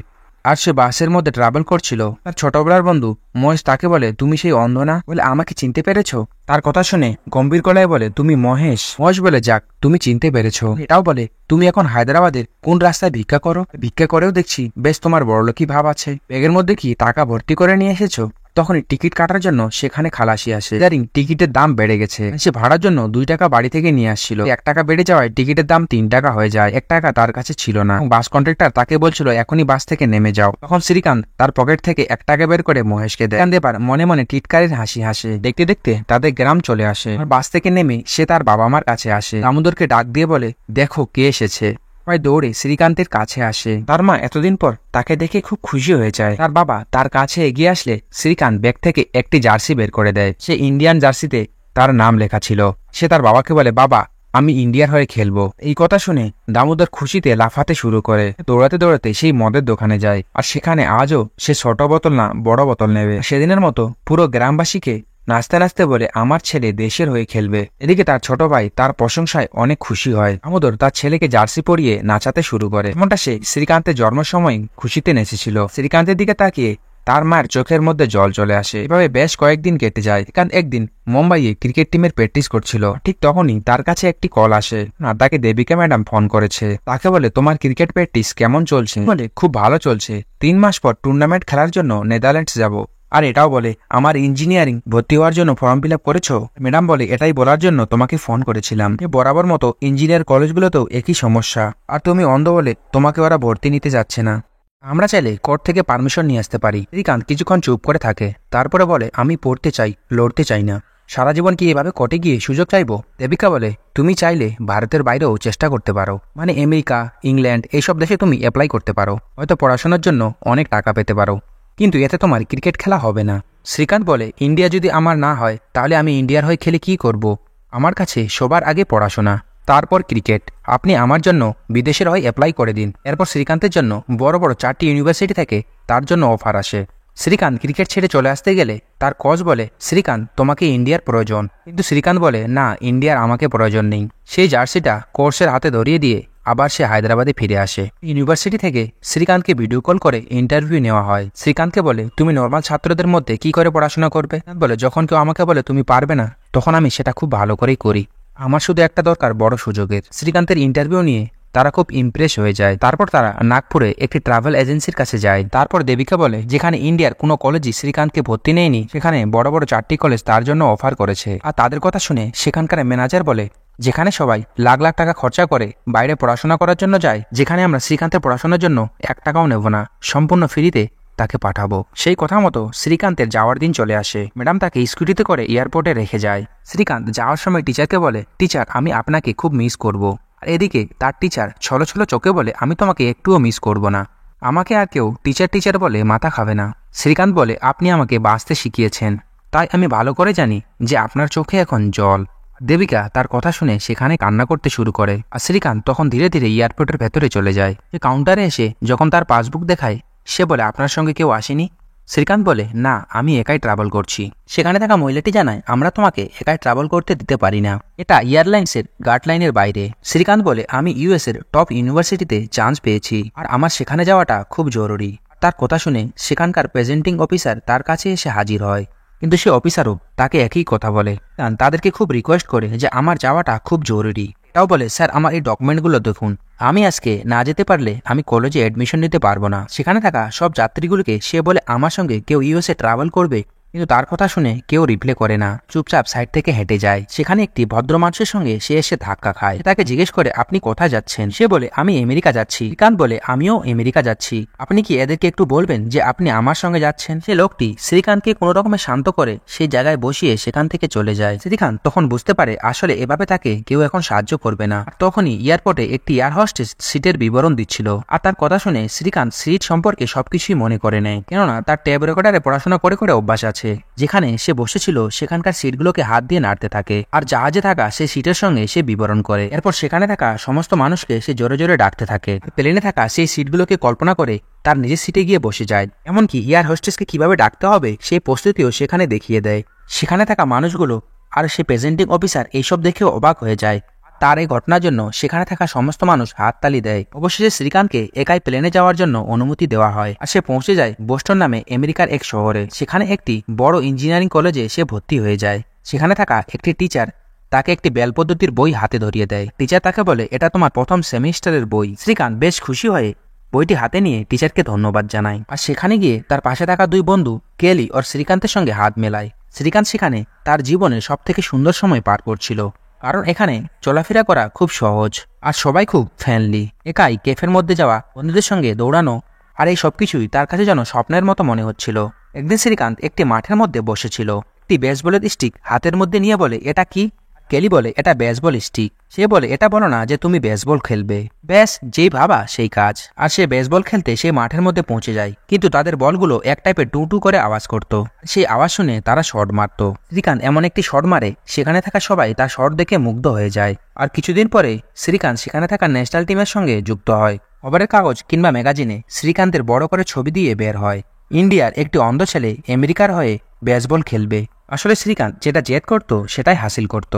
S1: আর সে বাসের মধ্যে ট্রাভেল করছিল। তার ছোটবেলার বন্ধু মহেশ তাকে বলে তুমি সেই অন্ধ না? বলে আমাকে চিনতে পেরেছো? তার কথা শুনে গম্ভীর গলায় বলে তুমি মহেশ? মহেশ বলে যাক তুমি চিনতে পেরেছো। এটাও বলে তুমি এখন হায়দ্রাবাদের কোন রাস্তায় ভিক্ষা করো? ভিক্ষা করেও দেখছি বেশ তোমার বড়লোকি ভাব আছে। ব্যাগের মধ্যে কি টাকা ভর্তি করে নিয়ে এসেছো? তখনই টিকিট কাটার জন্য সেখানে খালাসি আসে। ইদারিং টিকিটের দাম বেড়ে গেছে। সে ভাড়ার জন্য 2 টাকা বাড়ি থেকে নিয়ে আসছিল। 1 টাকা বেড়ে যাওয়ায় টিকিটের দাম 3 টাকা হয়ে যায়। 1 টাকা তার কাছে ছিল না। বাস কন্ট্রাক্টর তাকে বলছিল এখনই বাস থেকে নেমে যাও। তখন শ্রীকান্ত তার পকেট থেকে 1 টাকা বের করে মহেশকে দেয়। এবার মনে মনে টিটকারির হাসি হাসে। দেখতে দেখতে তাদের গ্রাম চলে আসে। বাস থেকে নেমে সে তার বাবা মার কাছে আসে। দামোদরকে ডাক দিয়ে বলে দেখো কে এসেছে। সবাই দৌড়ে শ্রীকান্তের কাছে আসে। তার মা এতদিন পর তাকে দেখে খুব খুশি হয়ে যায়। তার বাবা তার কাছে এগিয়ে আসলে শ্রীকান্ত ব্যাগ থেকে একটি জার্সি বের করে দেয়। সে ইন্ডিয়ান জার্সিতে তার নাম লেখা ছিল। সে তার বাবাকে বলে বাবা আমি ইন্ডিয়ার হয়ে খেলবো। এই কথা শুনে দামোদর খুশিতে লাফাতে শুরু করে। দৌড়াতে দৌড়াতে সেই মদের দোকানে যায়। আর সেখানে আজও সে ছোট বোতল না বড় বোতল নেবে। সেদিনের মতো পুরো গ্রামবাসীকে নাচতে নাচতে বলে আমার ছেলে দেশের হয়ে খেলবে। এদিকে তার ছোট ভাই তার প্রশংসায় অনেক খুশি হয়। দামোদর তার ছেলেকে জার্সি পরিয়ে নাচাতে শুরু করে। এমনটা সে শ্রীকান্তের জন্মের সময় খুশিতে নেচেছিল। শ্রীকান্তের দিকে তাকিয়ে তার মায়ের চোখের মধ্যে জল চলে আসে। এভাবে বেশ কয়েকদিন কেটে যায়। শ্রীকান্ত একদিন মুম্বাইয়ে ক্রিকেট টিমের প্র্যাকটিস করছিল। ঠিক তখনই তার কাছে একটি কল আসে। না তাকে দেবিকা ম্যাডাম ফোন করেছে। তাকে বলে তোমার ক্রিকেট প্র্যাকটিস কেমন চলছে? বলে খুব ভালো চলছে। 3 মাস পর টুর্নামেন্ট খেলার জন্য নেদারল্যান্ডস যাব। আর এটাও বলে আমার ইঞ্জিনিয়ারিং ভর্তি হওয়ার জন্য ফর্ম ফিল আপ করেছো? ম্যাডাম বলে এটাই বলার জন্য তোমাকে ফোন করেছিলাম। বরাবর মতো ইঞ্জিনিয়ার কলেজগুলোতেও একই সমস্যা। আর তুমি অন্ধ বলে তোমাকে ওরা ভর্তি নিতে যাচ্ছে না। আমরা চাইলে কোর্ট থেকে পারমিশন নিয়ে আসতে পারি। শ্রীকান্ত কিছুক্ষণ চুপ করে থাকে। তারপরে বলে আমি পড়তে চাই, লড়তে চাই না। সারা জীবন কি এভাবে কোর্টে গিয়ে সুযোগ চাইবো? দেবিকা বলে তুমি চাইলে ভারতের বাইরেও চেষ্টা করতে পারো, মানে আমেরিকা, ইংল্যান্ড এইসব দেশে তুমি অ্যাপ্লাই করতে পারো। হয়তো পড়াশোনার জন্য অনেক টাকা পেতে পারো, কিন্তু এতে তোমার ক্রিকেট খেলা হবে না। শ্রীকান্ত বলে ইন্ডিয়া যদি আমার না হয় তাহলে আমি ইন্ডিয়ার হয়ে খেলে কি করব? আমার কাছে সবার আগে পড়াশোনা, তারপর ক্রিকেট। আপনি আমার জন্য বিদেশের হয়ে অ্যাপ্লাই করে দিন। এরপর শ্রীকান্তের জন্য বড় বড় 4টি ইউনিভার্সিটি থেকে তার জন্য অফার আসে। শ্রীকান্ত ক্রিকেট ছেড়ে চলে আসতে গেলে তার কোচ বলে শ্রীকান্ত তোমাকে ইন্ডিয়ার প্রয়োজন। কিন্তু শ্রীকান্ত বলে না, ইন্ডিয়ার আমাকে প্রয়োজন নেই। সেই জার্সিটা কোচের হাতে ধরিয়ে দিয়ে আবার সে হায়দ্রাবাদে ফিরে আসে। ইউনিভার্সিটি থেকে শ্রীকান্তকে ভিডিও কল করে ইন্টারভিউ নেওয়া হয়। শ্রীকান্তকে বলে তুমি নর্মাল ছাত্রদের মধ্যে কি করে পড়াশোনা করবে? বলে যখন কেউ আমাকে বলে তুমি পারবে না, তখন আমি সেটা খুব ভালো করেই করি। আমার শুধু একটা দরকার বড় সুযোগের। শ্রীকান্তের ইন্টারভিউ নিয়ে তারা খুব ইমপ্রেস হয়ে যায়। তারপর তারা নাগপুরে একটি ট্রাভেল এজেন্সির কাছে যায়। তারপর দেবিকা বলে যেখানে ইন্ডিয়ার কোনো কলেজই শ্রীকান্তকে ভর্তি নেয়নি, সেখানে বড় বড় 4টি কলেজ তার জন্য অফার করেছে। আর তাদের কথা শুনে সেখানকার ম্যানেজার বলে যেখানে সবাই লাখ লাখ টাকা খরচা করে বাইরে পড়াশোনা করার জন্য যায়, যেখানে আমরা শ্রীকান্তের পড়াশোনার জন্য 1 টাকাও নেব না, সম্পূর্ণ ফ্রিতে তাকে পাঠাবো। সেই কথা মতো শ্রীকান্তের যাওয়ার দিন চলে আসে। ম্যাডাম তাকে স্কুটিতে করে এয়ারপোর্টে রেখে যায়। শ্রীকান্ত যাওয়ার সময় টিচারকে বলে টিচার আমি আপনাকে খুব মিস করব। আর এদিকে তার টিচার ছলো ছলো চোখে বলে আমি তোমাকে একটুও মিস করব না। আমাকে আর কেউ টিচার টিচার বলে মাথা খাবে না। শ্রীকান্ত বলে, আপনি আমাকে বাঁচতে শিখিয়েছেন, তাই আমি ভালো করে জানি যে আপনার চোখে এখন জল। দেবিকা তার কথা শুনে সেখানে কান্না করতে শুরু করে, আর শ্রীকান্ত তখন ধীরে ধীরে এয়ারপোর্টের ভেতরে চলে যায়। সে কাউন্টারে এসে যখন তার পাসবুক দেখায়, সে বলে, আপনার সঙ্গে কেউ আসেনি? শ্রীকান্ত বলে, না, আমি একাই ট্রাভেল করছি। সেখানে থাকা মহিলাটি জানায়, আমরা তোমাকে একাই ট্রাভেল করতে দিতে পারি না, এটা এয়ারলাইন্সের গাইডলাইনের বাইরে। শ্রীকান্ত বলে, আমি ইউএস এর টপ ইউনিভার্সিটিতে চান্স পেয়েছি, আর আমার সেখানে যাওয়াটা খুব জরুরি। তার কথা শুনে সেখানকার প্রেজেন্টিং অফিসার তার কাছে এসে হাজির হয়, কিন্তু সে অফিসারও তাকে একই কথা বলে। তাদেরকে খুব রিকোয়েস্ট করে যে আমার যাওয়াটা খুব জরুরি। তাও বলে, স্যার আমার এই ডকুমেন্টগুলো দেখুন, আমি আজকে না যেতে পারলে আমি কলেজে অ্যাডমিশন নিতে পারবো না। সেখানে থাকা সব যাত্রীগুলোকে সে বলে আমার সঙ্গে কেউ ইউএসএ ট্রাভেল করবে, কিন্তু তার কথা শুনে কেউ রিপ্লে করে না, চুপচাপ সাইড থেকে হেঁটে যায়। সেখানে একটি ভদ্র মানুষের সঙ্গে সে এসে ধাক্কা খায়। তাকে জিজ্ঞেস করে, আপনি কোথায় যাচ্ছেন? সে বলে, আমি আমেরিকা যাচ্ছি। শ্রীকান্ত বলে, আমিও আমেরিকা যাচ্ছি, আপনি কি এদেরকে একটু বলবেন যে আপনি আমার সঙ্গে যাচ্ছেন? সে লোকটি শ্রীকান্তকে কোনো রকমে শান্ত করে সেই জায়গায় বসিয়ে সেখান থেকে চলে যায়। শ্রীকান্ত তখন বুঝতে পারে আসলে এভাবে তাকে কেউ এখন সাহায্য করবে না। তখনই এয়ারপোর্টে একটি এয়ার হোস্টেস সিটের বিবরণ দিচ্ছিল, আর তার কথা শুনে শ্রীকান্ত সিট সম্পর্কে সবকিছুই মনে করে নেয়, কেননা তার ট্যাব রেকর্ডারে পড়াশোনা করে করে অভ্যাস আছে। যেখানে সে বসেছিল সেখানকার সিটগুলোকে হাত দিয়ে নাড়তে থাকে, আর জাহাজে থাকা সেই সিটের সঙ্গে সে বিবরণ করে। এরপর সেখানে থাকা সমস্ত মানুষকে সে জোরে জোরে ডাকতে থাকে। প্লেনে থাকা সেই সিটগুলোকে কল্পনা করে তার নিজের সিটে গিয়ে বসে যায়। এমনকি এয়ার হোস্টেসকে কিভাবে ডাকতে হবে সেই প্রস্তুতিও সেখানে দেখিয়ে দেয়। সেখানে থাকা মানুষগুলো আর সে প্রেজেন্টিং অফিসার এইসব দেখেও অবাক হয়ে যায়। তার এই ঘটনার জন্য সেখানে থাকা সমস্ত মানুষ হাততালি দেয়। অবশেষে শ্রীকান্তকে একাই প্লেনে যাওয়ার জন্য অনুমতি দেওয়া হয়, আর সে পৌঁছে যায় বোস্টন নামে আমেরিকার এক শহরে। সেখানে একটি বড় ইঞ্জিনিয়ারিং কলেজে সে ভর্তি হয়ে যায়। সেখানে থাকা একটি টিচার তাকে একটি বেল পদ্ধতির বই হাতে ধরিয়ে দেয়। টিচার তাকে বলে, এটা তোমার প্রথম সেমিস্টারের বই। শ্রীকান্ত বেশ খুশি হয়ে বইটি হাতে নিয়ে টিচারকে ধন্যবাদ জানায়, আর সেখানে গিয়ে তার পাশে থাকা দুই বন্ধু কেলি ও শ্রীকান্তের সঙ্গে হাত মেলায়। শ্রীকান্ত সেখানে তার জীবনের সবথেকে সুন্দর সময় পার করছিল, কারণ এখানে চলাফেরা করা খুব সহজ, আর সবাই খুব ফ্রেন্ডলি। একাই ক্যাফের মধ্যে যাওয়া, বন্ধুদের সঙ্গে দৌড়ানো, আর এই সবকিছুই তার কাছে যেন স্বপ্নের মতো মনে হচ্ছিল। একদিন শ্রীকান্ত একটি মাঠের মধ্যে বসেছিল, একটি বেসবলের স্টিক হাতের মধ্যে নিয়ে বলে, এটা কি? কেলি বলে, এটা বেসবল স্টিক। সে বলে, এটা বলো না যে তুমি বেসবল খেলবে। ব্যাস, যেই ভাবা সেই কাজ। আর সে বেসবল খেলতে সে মাঠের মধ্যে পৌঁছে যায়, কিন্তু তাদের বলগুলো এক টাইপের টু টু করে আওয়াজ করত। সেই আওয়াজ শুনে তারা শট মারত। শ্রীকান্ত এমন একটি শট মারে, সেখানে থাকা সবাই তার শট দেখে মুগ্ধ হয়ে যায়। আর কিছুদিন পরে শ্রীকান্ত সেখানে থাকা ন্যাশনাল টিমের সঙ্গে যুক্ত হয়। খবরের কাগজ কিংবা ম্যাগাজিনে শ্রীকান্তের বড় করে ছবি দিয়ে বের হয়, ইন্ডিয়ার একটি অন্ধ ছেলে আমেরিকার হয়ে বেসবল খেলবে। আসলে শ্রীকান্ত যেটা জেদ করত সেটাই হাসিল করত,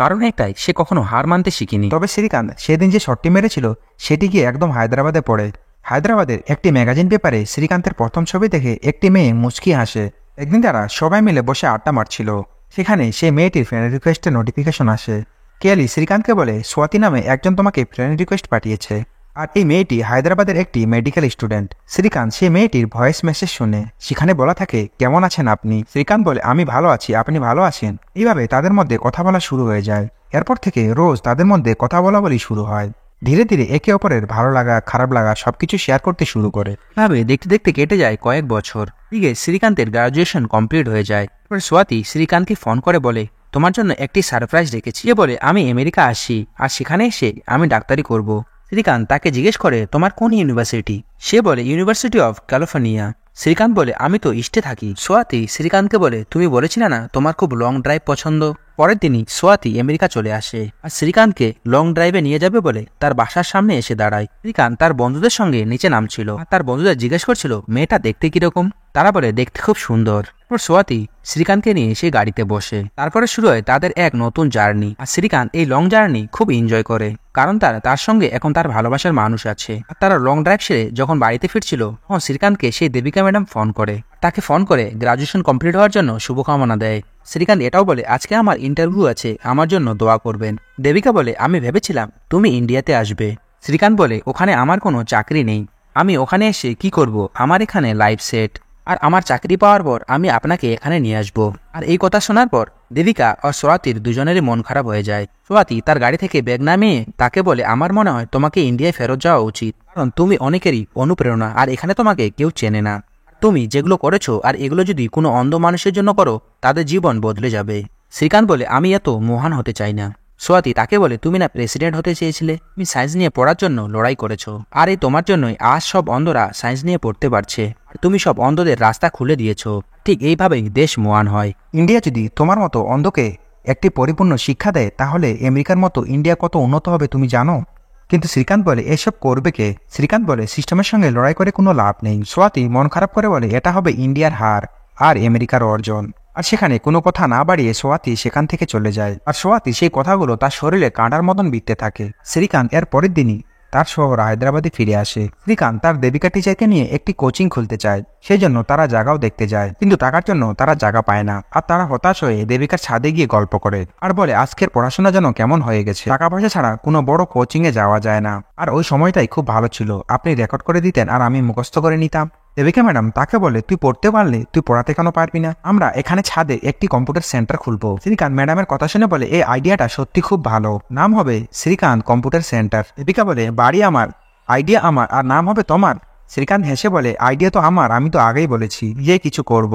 S1: কারণ একটাই, সে কখনো হার মানতে শিখিনি। তবে শ্রীকান্ত সেদিন যে শটটি মেরেছিল সেটি গিয়ে একদম হায়দ্রাবাদে পড়ে। হায়দ্রাবাদের একটি ম্যাগাজিন পেপারে শ্রীকান্তের প্রথম ছবি দেখে একটি মেয়ে মুচকি হাসে। একদিন তারা সবাই মিলে বসে আড্ডা মারছিল, সেখানে সেই মেয়েটির ফ্রেন্ড রিকোয়েস্টের নোটিফিকেশন আসে। কেলি শ্রীকান্তকে বলে, স্বাতি নামে একজন তোমাকে ফ্রেন্ড রিকোয়েস্ট পাঠিয়েছে, আর এই মেয়েটি হায়দ্রাবাদের একটি মেডিকেল স্টুডেন্ট। শ্রীকান্ত সেই মেয়েটির ভয়েস মেসেজ শুনে, সেখানে বলা থাকে, কেমন আছেন আপনি? শ্রীকান্ত বলে, আমি ভালো আছি, আপনি ভালো আছেন? এইভাবে তাদের মধ্যে কথা বলা শুরু হয়ে যায়। এরপর থেকে রোজ তাদের মধ্যে কথা বলা বলি শুরু হয়। ধীরে ধীরে একে অপরের ভালো লাগা খারাপ লাগা সবকিছু শেয়ার করতে শুরু করে। ভাবে দেখতে দেখতে কেটে যায় কয়েক বছর। দিকে শ্রীকান্তের গ্রাজুয়েশন কমপ্লিট হয়ে যায়। এরপর স্বাতি শ্রীকান্তকে ফোন করে বলে, তোমার জন্য একটি সারপ্রাইজ রেখেছি। সে বলে, আমি আমেরিকা আসি, আর সেখানে এসে আমি ডাক্তারি করব। শ্রীকান্ত তাকে জিজ্ঞেস করে, তোমার কোন ইউনিভার্সিটি? সে বলে, ইউনিভার্সিটি অফ ক্যালিফোর্নিয়া। শ্রীকান্ত বলে, আমি তো ইস্টে থাকি। স্বাতি শ্রীকান্তকে বলে, তুমি বলেছিলে না তোমার খুব লং ড্রাইভ পছন্দ? পরের দিনই স্বাতি আমেরিকা চলে আসে, আর শ্রীকান্তকে লং ড্রাইভে নিয়ে যাবে বলে তার বাসার সামনে এসে দাঁড়ায়। শ্রীকান্ত তার বন্ধুদের সঙ্গে নিচে নামছিল, আর তার বন্ধুদের জিজ্ঞেস করছিল, মেয়েটা দেখতে কিরকম? তারা বলে, দেখতে খুব সুন্দর। তারপর স্বাতি শ্রীকান্তকে নিয়ে সে গাড়িতে বসে। তারপরে শুরু হয় তাদের এক নতুন জার্নি, আর শ্রীকান্ত এই লং জার্নি খুব এনজয় করে, কারণ তার সঙ্গে এখন তার ভালোবাসার মানুষ আছে। আর তারা লং ড্রাইভ সেরে যখন বাড়িতে ফিরছিল, তখন শ্রীকান্তকে সেই দেবিকা ম্যাডাম ফোন করে। তাকে ফোন করে গ্রাজুয়েশন কমপ্লিট হওয়ার জন্য শুভকামনা দেয়। শ্রীকান্ত এটাও বলে, আজকে আমার ইন্টারভিউ আছে, আমার জন্য দোয়া করবেন। দেবিকা বলে, আমি ভেবেছিলাম তুমি ইন্ডিয়াতে আসবে। শ্রীকান্ত বলে, ওখানে আমার কোনো চাকরি নেই, আমি ওখানে এসে কি করব? আমার এখানে লাইফ সেট, আর আমার চাকরি পাওয়ার পর আমি আপনাকে এখানে নিয়ে আসবো। আর এই কথা শোনার পর দেবিকা ও স্বাতির দুজনেরই মন খারাপ হয়ে যায়। স্বাতি তার গাড়ি থেকে ব্যাগ নামিয়ে তাকে বলে, আমার মনে হয় তোমাকে ইন্ডিয়ায় ফেরত যাওয়া উচিত, কারণ তুমি অনেকেরই অনুপ্রেরণা, আর এখানে তোমাকে কেউ চেনে না। তুমি যেগুলো করেছো, আর এগুলো যদি কোনো অন্ধ মানুষের জন্য করো, তাদের জীবন বদলে যাবে। শ্রীকান্ত বলে, আমি এত মহান হতে চাই না।
S2: সোয়াতি তাকে বলে, তুমি না প্রেসিডেন্ট হতে চেয়েছিলে, তুমি সায়েন্স নিয়ে পড়ার জন্য লড়াই করেছো, আর এই তোমার জন্যই আজ সব অন্ধরা সায়েন্স নিয়ে পড়তে পারছে, আর তুমি সব অন্ধদের রাস্তা খুলে দিয়েছো। ঠিক এইভাবেই দেশ মহান হয়।
S1: ইন্ডিয়া যদি তোমার মতো অন্ধকে একটি পরিপূর্ণ শিক্ষা দেয় তাহলে আমেরিকার মতো ইন্ডিয়া কত উন্নত হবে তুমি জানো? কিন্তু শ্রীকান্ত বলে, এসব করবে কে? শ্রীকান্ত বলে, সিস্টেমের সঙ্গে লড়াই করে কোনো লাভ নেই। সোয়াতি মন খারাপ করে বলে, এটা হবে ইন্ডিয়ার হার আর আমেরিকার অর্জন। আর সেখানে কোনো কথা না বাড়িয়ে সোয়াতি সেখান থেকে চলে যায়। আর সোয়াতি সেই কথাগুলো তার শরীরে কাঁটার মতন বিঁধতে থাকে। শ্রীকান্ত এর পরের দিনই তার শহর হায়দ্রাবাদে ফিরে আসে। শ্রীকান্ত তার দেবিকা টিচারকে নিয়ে একটি কোচিং খুলতে চায়, সেই জন্য তারা জায়গাও দেখতে যায়, কিন্তু টাকার জন্য তারা জায়গা পায় না। আর তারা হতাশ হয়ে দেবিকার ছাদে গিয়ে গল্প করে আর বলে, আজকের পড়াশোনা যেন কেমন হয়ে গেছে, টাকা পয়সা ছাড়া কোনো বড় কোচিং এ যাওয়া যায় না। আর ওই সময়টাই খুব ভালো ছিল, আপনি রেকর্ড করে দিতেন আর আমি মুখস্থ করে নিতাম। দেবিকা ম্যাডাম তাকে বলে, তুই পড়তে পারলে তুই পড়াতে কেন পারবি না? আমরা এখানে ছাদে একটি কম্পিউটার সেন্টার খুলবো। শ্রীকান্ত ম্যাডামের কথা শুনে বলে, এই আইডিয়াটা সত্যি খুব ভালো, নাম হবে শ্রীকান্ত কম্পিউটার সেন্টার। দেবিকা বলে, বাড়ি আমার, আইডিয়া আমার, আর নাম হবে তোমার? শ্রীকান্ত হেসে বলে, আইডিয়া তো আমার, আমি তো আগেই বলেছি যে কিছু করব।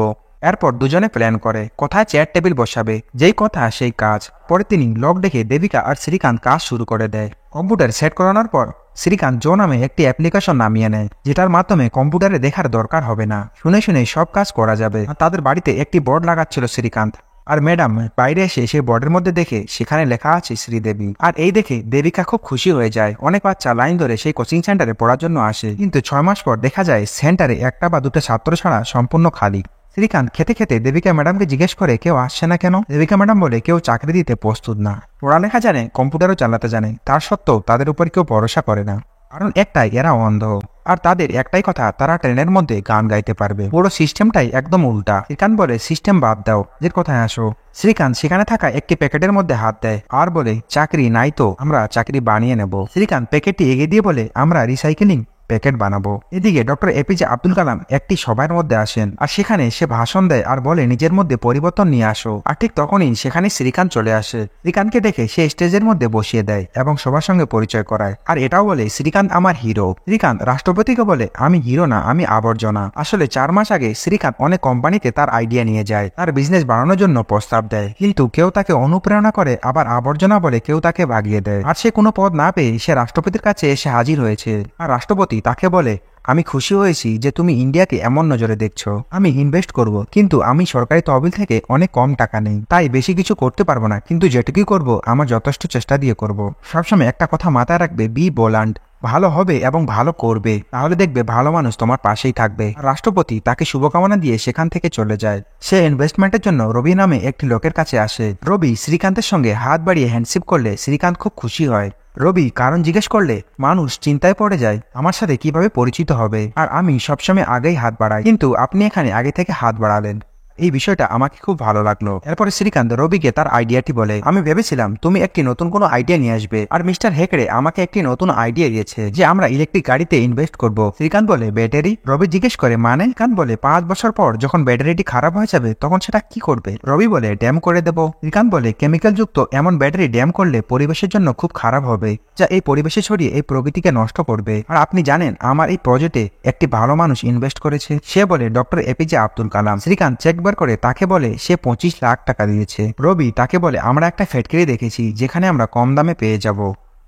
S1: এরপর দুজনে প্ল্যান করে কোথায় চেয়ার টেবিল বসাবে, যেই কথা সেই কাজ। পরে তিনি লক দেখে দেবিকা আর শ্রীকান্ত কাজ শুরু করে দেয়। কম্পিউটার সেট করানোর পর শ্রীকান্ত জো নামে একটি অ্যাপ্লিকেশন নামিয়ে নেয়, যেটার মাধ্যমে কম্পিউটারে দেখার দরকার হবে না, শুনে শুনে সব কাজ করা যাবে। আর তাদের বাড়িতে একটি বোর্ড লাগাচ্ছিল শ্রীকান্ত, আর ম্যাডাম বাইরে এসে সেই বোর্ডের মধ্যে দেখে সেখানে লেখা আছে শ্রীদেবী। আর এই দেখে দেবিকা খুব খুশি হয়ে যায়। অনেক বাচ্চা লাইন ধরে সেই কোচিং সেন্টারে পড়ার জন্য আসে, কিন্তু 6 মাস পর দেখা যায় সেন্টারে একটা বা দুটো ছাত্র ছাড়া সম্পূর্ণ খালি। শ্রীকান্ত খেতে খেতে দেবিকা ম্যাডামকে জিজ্ঞেস করে, কেউ আসছে না কেন? দেবিকা ম্যাডাম বলে, কেউ চাকরি দিতে প্রস্তুত না, পড়ালেখা জানে, কম্পিউটারও চালাতে জানে, তার সত্ত্বেও তাদের উপর কেউ ভরসা করে না, কারণ একটাই, এরা অন্ধ। আর তাদের একটাই কথা, তারা ট্রেনের মধ্যে গান গাইতে পারবে। পুরো সিস্টেমটাই একদম উল্টা। শ্রীকান্ত বলে, সিস্টেম বাদ দাও, যে কথায় আসো। শ্রীকান্ত সেখানে থাকা একটি প্যাকেটের মধ্যে হাত দেয় আর বলে, চাকরি নাই তো আমরা চাকরি বানিয়ে নেব। শ্রীকান্ত প্যাকেটটি এগিয়ে দিয়ে বলে, আমরা রিসাইকেলিং প্যাকেট বানাবো। এদিকে ডক্টর এপিজে আব্দুল কালাম একটি সভার মধ্যে আসেন, আর সেখানে সে ভাষণ দেয় আর বলে, নিজের মধ্যে পরিবর্তন নিয়ে আসো। আর ঠিক তখনই সেখানে শ্রীকান্ত চলে আসে। শ্রীকান্তকে দেখে সে স্টেজের মধ্যে বসিয়ে দেয় এবং সবার সঙ্গে পরিচয় করায়, আর এটাও বলে, শ্রীকান্ত আমার হিরো। শ্রীকান্ত রাষ্ট্রপতিকে বলে, আমি হিরো না, আমি আবর্জনা। আসলে 4 মাস আগে শ্রীকান্ত অনেক কোম্পানিতে তার আইডিয়া নিয়ে যায়, তার বিজনেস বাড়ানোর জন্য প্রস্তাব দেয়, কিন্তু কেউ তাকে অনুপ্রেরণা করে, আবার আবর্জনা বলে কেউ তাকে ভাগিয়ে দেয়। আর সে কোনো পদ না পেয়ে সে রাষ্ট্রপতির কাছে এসে হাজির হয়েছে। আর রাষ্ট্রপতি তাকে বলে, আমি খুশি হয়েছি যে তুমি ইন্ডিয়াকে এমন নজরে দেখছো, আমি ইনভেস্ট করব, কিন্তু আমি সরকারি তহবিল থেকে অনেক কম টাকা নেই, তাই বেশি কিছু করতে পারবো না, কিন্তু যেটুকুই করব আমার যথেষ্ট চেষ্টা দিয়ে করব। সবসময় একটা কথা মাথায় রাখবে, বি বোল্ড, ভালো হবে এবং ভালো করবে, তাহলে দেখবে ভালো মানুষ তোমার পাশেই থাকবে। রাষ্ট্রপতি তাকে শুভকামনা দিয়ে সেখান থেকে চলে যায়। সে ইনভেস্টমেন্টের জন্য রবি নামে একটি লোকের কাছে আসে। রবি শ্রীকান্তের সঙ্গে হাত বাড়িয়ে হ্যান্ডশেক করলে শ্রীকান্ত খুব খুশি হয়। রবি কারণ জিজ্ঞেস করলে মানুষ চিন্তায় পড়ে যায় আমার সাথে কিভাবে পরিচিত হবে, আর আমি সবসময় আগেই হাত বাড়াই, কিন্তু আপনি এখানে আগে থেকে হাত বাড়ালেন, এই বিষয়টা আমাকে খুব ভালো লাগলো। এরপরে শ্রীকান্ত রবিকে তার আইডিয়াটি বলে, আমি ভেবেছিলাম তুমি একটি নতুন কোনো আইডিয়া নিয়ে আসবে, আর মিস্টার হেকড়ে আমাকে একটি নতুন আইডিয়া দিয়েছে যে আমরা ইলেকট্রিক গাড়িতে ইনভেস্ট করব। শ্রীকান্ত বলে, ব্যাটারি? রবি জিজ্ঞেস করে, মানে? শ্রীকান্ত বলে, 5 বছর পর যখন ব্যাটারিটি খারাপ হয়ে যাবে তখন সেটা কি করবে? রবি বলে, ড্যাম করে দেবো। শ্রীকান্ত বলে, কেমিক্যাল যুক্ত এমন ব্যাটারি ড্যাম করলে পরিবেশের জন্য খুব খারাপ হবে, যা এই পরিবেশে ছড়িয়ে এই প্রকৃতিকে নষ্ট করবে। আর আপনি জানেন আমার এই প্রজেক্টে একটি ভালো মানুষ ইনভেস্ট করেছে, সে বলে doctor APJ Abdul Kalam. Srikanta check বার করে তাকে বলে সে 25 লাখ টাকা দিয়েছে। রবি তাকে বলে, আমরা একটা ফ্যাক্টরি দেখেছি যেখানে আমরা কম দামে পেয়ে যাব।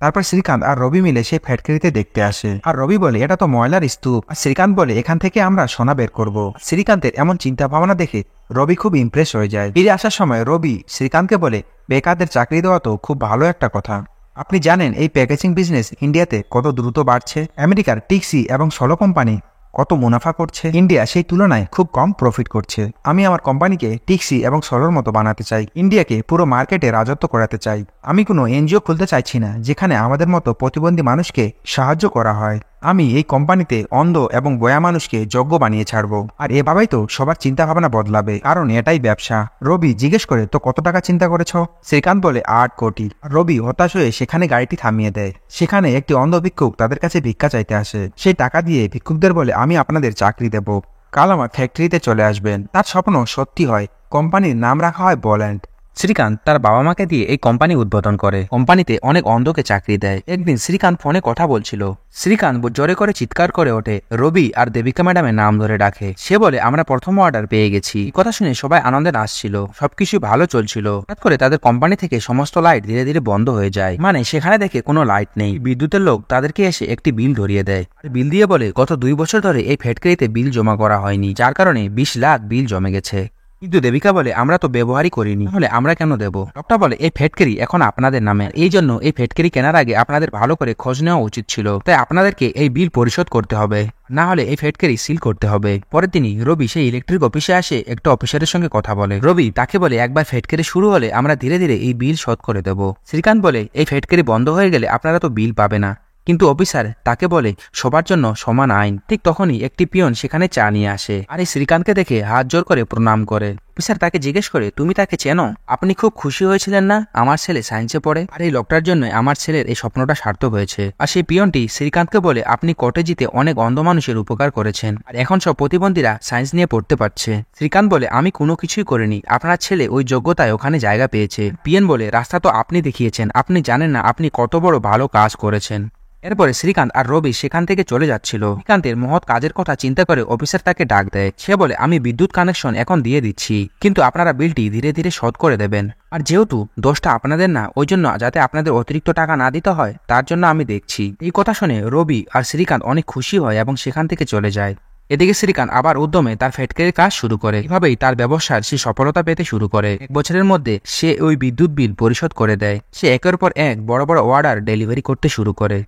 S1: তারপর শ্রীকান্ত আর রবি মিলে সেই ফ্যাক্টরিতে দেখতে আসে, আর রবি বলে, এটা তো ময়লার স্তূপ। আর শ্রীকান্ত বলে, এখান থেকে আমরা সোনা বের করব। শ্রীকান্তের এমন চিন্তা ভাবনা দেখে রবি খুব ইমপ্রেস হয়ে যায়। ফিরে আসার সময় রবি শ্রীকান্তকে বলে, বেকারদের চাকরি দেওয়া তো খুব ভালো একটা কথা। আপনি জানেন এই প্যাকেজিং বিজনেস ইন্ডিয়াতে কত দ্রুত বাড়ছে? আমেরিকার টিক্সি এবং সলো কোম্পানি কত মুনাফা করছে, ইন্ডিয়া সেই তুলনায় খুব কম প্রফিট করছে। আমি আমার কোম্পানিকে টিক্সি এবং সলোর মতো বানাতে চাই, ইন্ডিয়াকে পুরো মার্কেটে রাজত্ব করাতে চাই। আমি কোনো এনজিও খুলতে চাইছি না যেখানে আমাদের মতো প্রতিবন্ধী মানুষকে সাহায্য করা হয়। আমি এই কোম্পানিতে অন্ধ এবং বয়া মানুষকে যোগ্য বানিয়ে ছাড়বো, আর এভাবেই তো সবার চিন্তা ভাবনা বদলাবে, কারণ এটাই ব্যবসা। রবি জিজ্ঞেস করে, তো কত টাকা চিন্তা করেছ? শ্রীকান্ত বলে, 8 কোটি। রবি হতাশ হয়ে সেখানে গাড়িটি থামিয়ে দেয়। সেখানে একটি অন্ধ ভিক্ষুক তাদের কাছে ভিক্ষা চাইতে আসে। সেই টাকা দিয়ে ভিক্ষুকদের বলে, আমি আপনাদের চাকরি দেব, কাল আমার ফ্যাক্টরিতে চলে আসবেন। তার স্বপ্ন সত্যি হয়, কোম্পানির নাম রাখা হয় বোল্ড।
S2: শ্রীকান্ত তার বাবা মাকে দিয়ে এই কোম্পানি উদ্বোধন করে। কোম্পানিতে অনেক অন্ধকে চাকরি দেয়। একদিন শ্রীকান্ত ফোনে কথা বলছিল। শ্রীকান্ত জোরে করে চিৎকার করে ওঠে, রবি আর দেবিকা ম্যাডামের নাম ধরে ডাকে। সে বলে, আমরা প্রথম অর্ডার পেয়ে গেছি। কথা শুনে সবাই আনন্দে নাচছিল, সবকিছু ভালো চলছিল। হঠাৎ করে তাদের কোম্পানি থেকে সমস্ত লাইট ধীরে ধীরে বন্ধ হয়ে যায়। মানে সেখানে দেখে কোনো লাইট নেই। বিদ্যুতের লোক তাদেরকে এসে একটি বিল ধরিয়ে দেয়। বিল দিয়ে বলে, গত 2 বছর ধরে এই ফ্যাক্টরিতে বিল জমা করা হয়নি, যার কারণে 20 লাখ বিল জমে গেছে। কিন্তু দেবিকা বলে, আমরা তো ব্যবহারই করিনি, তাহলে আমরা কেন দেব? লোকটা বলে, এই ফ্যাক্টরি এখন আপনাদের নামে, এই জন্য এই ফ্যাক্টরি কেনার আগে আপনাদের ভালো করে খোঁজ নেওয়া উচিত ছিল। তাই আপনাদেরকে এই বিল পরিশোধ করতে হবে, না হলে এই ফ্যাক্টরি সিল করতে হবে। পরের দিনই রবি সেই ইলেকট্রিক অফিসে আসে একটা অফিসারের সঙ্গে কথা বলে। রবি তাকে বলে, একবার ফ্যাক্টরি শুরু হলে আমরা ধীরে ধীরে এই বিল শোধ করে দেব। শ্রীকান্ত বলে, এই ফ্যাক্টরি বন্ধ হয়ে গেলে আপনারা তো বিল পাবে না। কিন্তু অফিসার তাকে বলে, সবার জন্য সমান আইন। ঠিক তখনই একটি পিয়ন সেখানে চা নিয়ে আসে, আর এই শ্রীকান্তকে দেখে হাত জোর করে প্রণাম করে। অফিসার তাকে জিজ্ঞেস করে, তুমি তাকে চেনো? আপনি খুব খুশি হয়েছিলেন না আমার ছেলে সায়েন্সে পড়ে? আর এই লোকটার জন্য আমার ছেলের এই স্বপ্নটা সার্থক হয়েছে। আর সেই পিয়নটি শ্রীকান্তকে বলে, আপনি কোর্টে জিতে অনেক অন্ধ মানুষের উপকার করেছেন, আর এখন সব প্রতিবন্ধীরা সায়েন্স নিয়ে পড়তে পারছে। শ্রীকান্ত বলে, আমি কোনো কিছুই করিনি, আপনার ছেলে ওই যোগ্যতায় ওখানে জায়গা পেয়েছে। পিয়ন বলে, রাস্তা তো আপনি দেখিয়েছেন, আপনি জানেন না আপনি কত বড় ভালো কাজ করেছেন। এরপরে শ্রীকান্ত আর রবি সেখান থেকে চলে যাচ্ছিল। শ্রীকান্তের মহৎ কাজের কথা চিন্তা করে অফিসার তাকে ডাক দেয়। সে বলে, আমি বিদ্যুৎ কানেকশন এখন দিয়ে দিচ্ছি, কিন্তু আপনারা বিলটি ধীরে ধীরে শোধ করে দেবেন। আর যেহেতু দোষটা আপনাদের না, ওই জন্য যাতে আপনাদের অতিরিক্ত টাকা না দিতে হয় তার জন্য আমি দেখছি। এই কথা শুনে রবি আর শ্রীকান্ত অনেক খুশি হয় এবং সেখান থেকে চলে যায়। এদিকে শ্রীকান্ত আবার উদ্যমে তার ফ্যাক্টরির কাজ শুরু করে। এভাবেই তার ব্যবসার সে সফলতা পেতে শুরু করে। 1 বছরের মধ্যে সে ওই বিদ্যুৎ বিল পরিশোধ করে দেয়। সে একের পর এক বড় বড় অর্ডার ডেলিভারি করতে শুরু করে।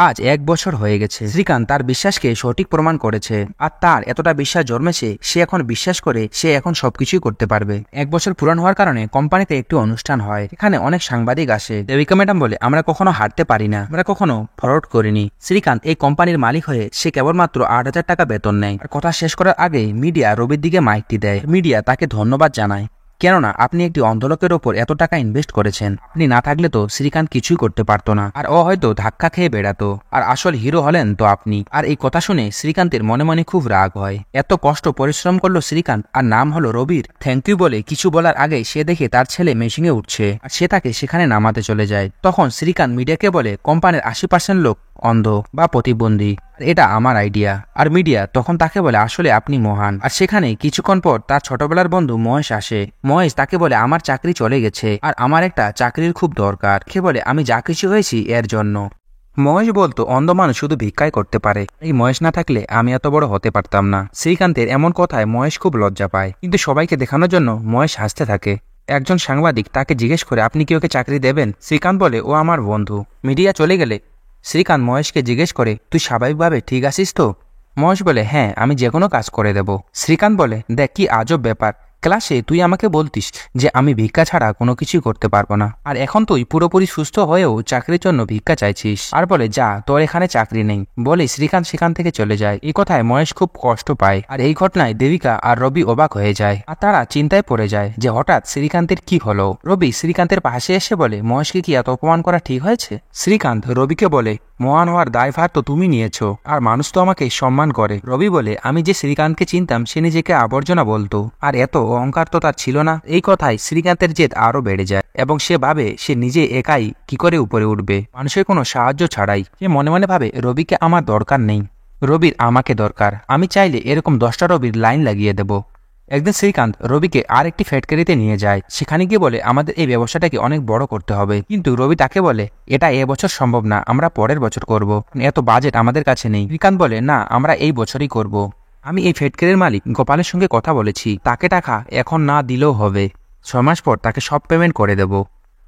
S2: আজ 1 বছর হয়ে গেছে। শ্রীকান্ত তার বিশ্বাসকে সঠিক প্রমাণ করেছে, আর তার এতটা বিশ্বাস জন্মেছে সে এখন বিশ্বাস করে সে এখন সবকিছুই করতে পারবে। 1 বছর পুরান হওয়ার কারণে কোম্পানিতে একটি অনুষ্ঠান হয়। এখানে অনেক সাংবাদিক আসে। দেবিকা ম্যাডাম বলে, আমরা কখনো হারতে পারি না, আমরা কখনো ফ্রড করিনি। শ্রীকান্ত এই কোম্পানির মালিক হয়ে সে কেবলমাত্র 8,000 টাকা বেতন নেয়। আর কথা শেষ করার আগে মিডিয়া রবির দিকে মাইকটি দেয়। মিডিয়া তাকে ধন্যবাদ জানায়, কেননা আপনি একটি অন্ধলোকের ওপর এত টাকা ইনভেস্ট করেছেন। আপনি না থাকলে তো শ্রীকান্ত কিছুই করতে পারতো না, আর ও হয়তো ধাক্কা খেয়ে বেড়াতো। আর আসল হিরো হলেন তো আপনি। আর এই কথা শুনে শ্রীকান্তের মনে মনে খুব রাগ হয়। এত কষ্ট পরিশ্রম করলো শ্রীকান্ত, আর নাম হলো রবির। থ্যাংক ইউ বলে কিছু বলার আগে সে দেখে তার ছেলে মেশিনে উঠছে, আর সে তাকে সেখানে নামাতে চলে যায়। তখন শ্রীকান্ত মিডিয়াকে বলে, কোম্পানির 80% লোক অন্ধ বা প্রতিবন্ধী, এটা আমার আইডিয়া। আর মিডিয়া তখন তাকে বলে, আসলে আপনি মহান। আর সেখানে কিছুক্ষণ পর তার ছোটবেলার বন্ধু মহেশ আসে। মহেশ তাকে বলে, আমার চাকরি চলে গেছে, আর আমার একটা চাকরির খুব দরকার। সে বলে, আমি যা কিছু হয়েছি এর জন্য। মহেশ বলতো, অন্ধ মানুষ শুধু ভিক্ষাই করতে পারে, এই মহেশ না থাকলে আমি এত বড় হতে পারতাম না। শ্রীকান্তের এমন কথায় মহেশ খুব লজ্জা পায়, কিন্তু সবাইকে দেখানোর জন্য মহেশ হাসতে থাকে। একজন সাংবাদিক তাকে জিজ্ঞেস করে, আপনি কি ওকে চাকরি দেবেন? শ্রীকান্ত বলে, ও আমার বন্ধু। মিডিয়া চলে গেলে শ্রীকান্ত মহেশকে জিজ্ঞেস করে, তুই স্বাভাবিকভাবে ঠিক আছিস তো? মহেশ বলে, হ্যাঁ, আমি যে কোনো কাজ করে দেব। শ্রীকান্ত বলে, দেখ কি আজব ব্যাপার, ক্লাসে তুই আমাকে বলতিস যে আমি ভিক্ষা ছাড়া কোনো কিছুই করতে পারবো না, আর এখন তুই পুরোপুরি সুস্থ হয়েও চাকরির জন্য ভিক্ষা চাইছিস। আর বলে, যা, তোর এখানে চাকরি নেই। বলে শ্রীকান্ত সেখান থেকে চলে যায়। এই কথায় মহেশ খুব কষ্ট পায়, আর এই ঘটনায় দেবিকা আর রবি অবাক হয়ে যায়, আর তারা চিন্তায় পড়ে যায় যে হঠাৎ শ্রীকান্তের কি হলো। রবি শ্রীকান্তের পাশে এসে বলে, মহেশকে কি এত অপমান করা ঠিক হয়েছে? শ্রীকান্ত রবিকে বলে, মহান হওয়ার দায়ভার তো তুমি নিয়েছো, আর মানুষ তো আমাকে সম্মান করে। রবি বলে, আমি যে শ্রীকান্তকে চিনতাম সে নিজেকে আবর্জনা বলতো, আর এত অহংকার তো তার ছিল না। এই কথায় শ্রীকান্তের জেদ আরো বেড়ে যায়, এবং সে ভাবে সে নিজে একাই কি করে উপরে উঠবে মানুষের কোনো সাহায্য ছাড়াই। সে মনে মনে ভাবে, রবিকে আমার দরকার নেই, রবির আমাকে দরকার। আমি চাইলে এরকম 10টা রবির লাইন লাগিয়ে দেব। একদিন শ্রীকান্ত রবিকে আর একটি ফ্যাক্টরিতে নিয়ে যায়। সেখানে গিয়ে বলে, আমাদের এই ব্যবসাটাকে অনেক বড় করতে হবে। কিন্তু রবি তাকে বলে, এটা এবছর সম্ভব না, আমরা পরের বছর করব, এত বাজেট আমাদের কাছে নেই। শ্রীকান্ত বলে, না, আমরা এই বছরই করব। আমি এই ফ্যাক্টরির মালিক গোপালের সঙ্গে কথা বলেছি, তাকে টাকা এখন না দিলেও হবে, 6 মাস পর তাকে সব পেমেন্ট করে দেব।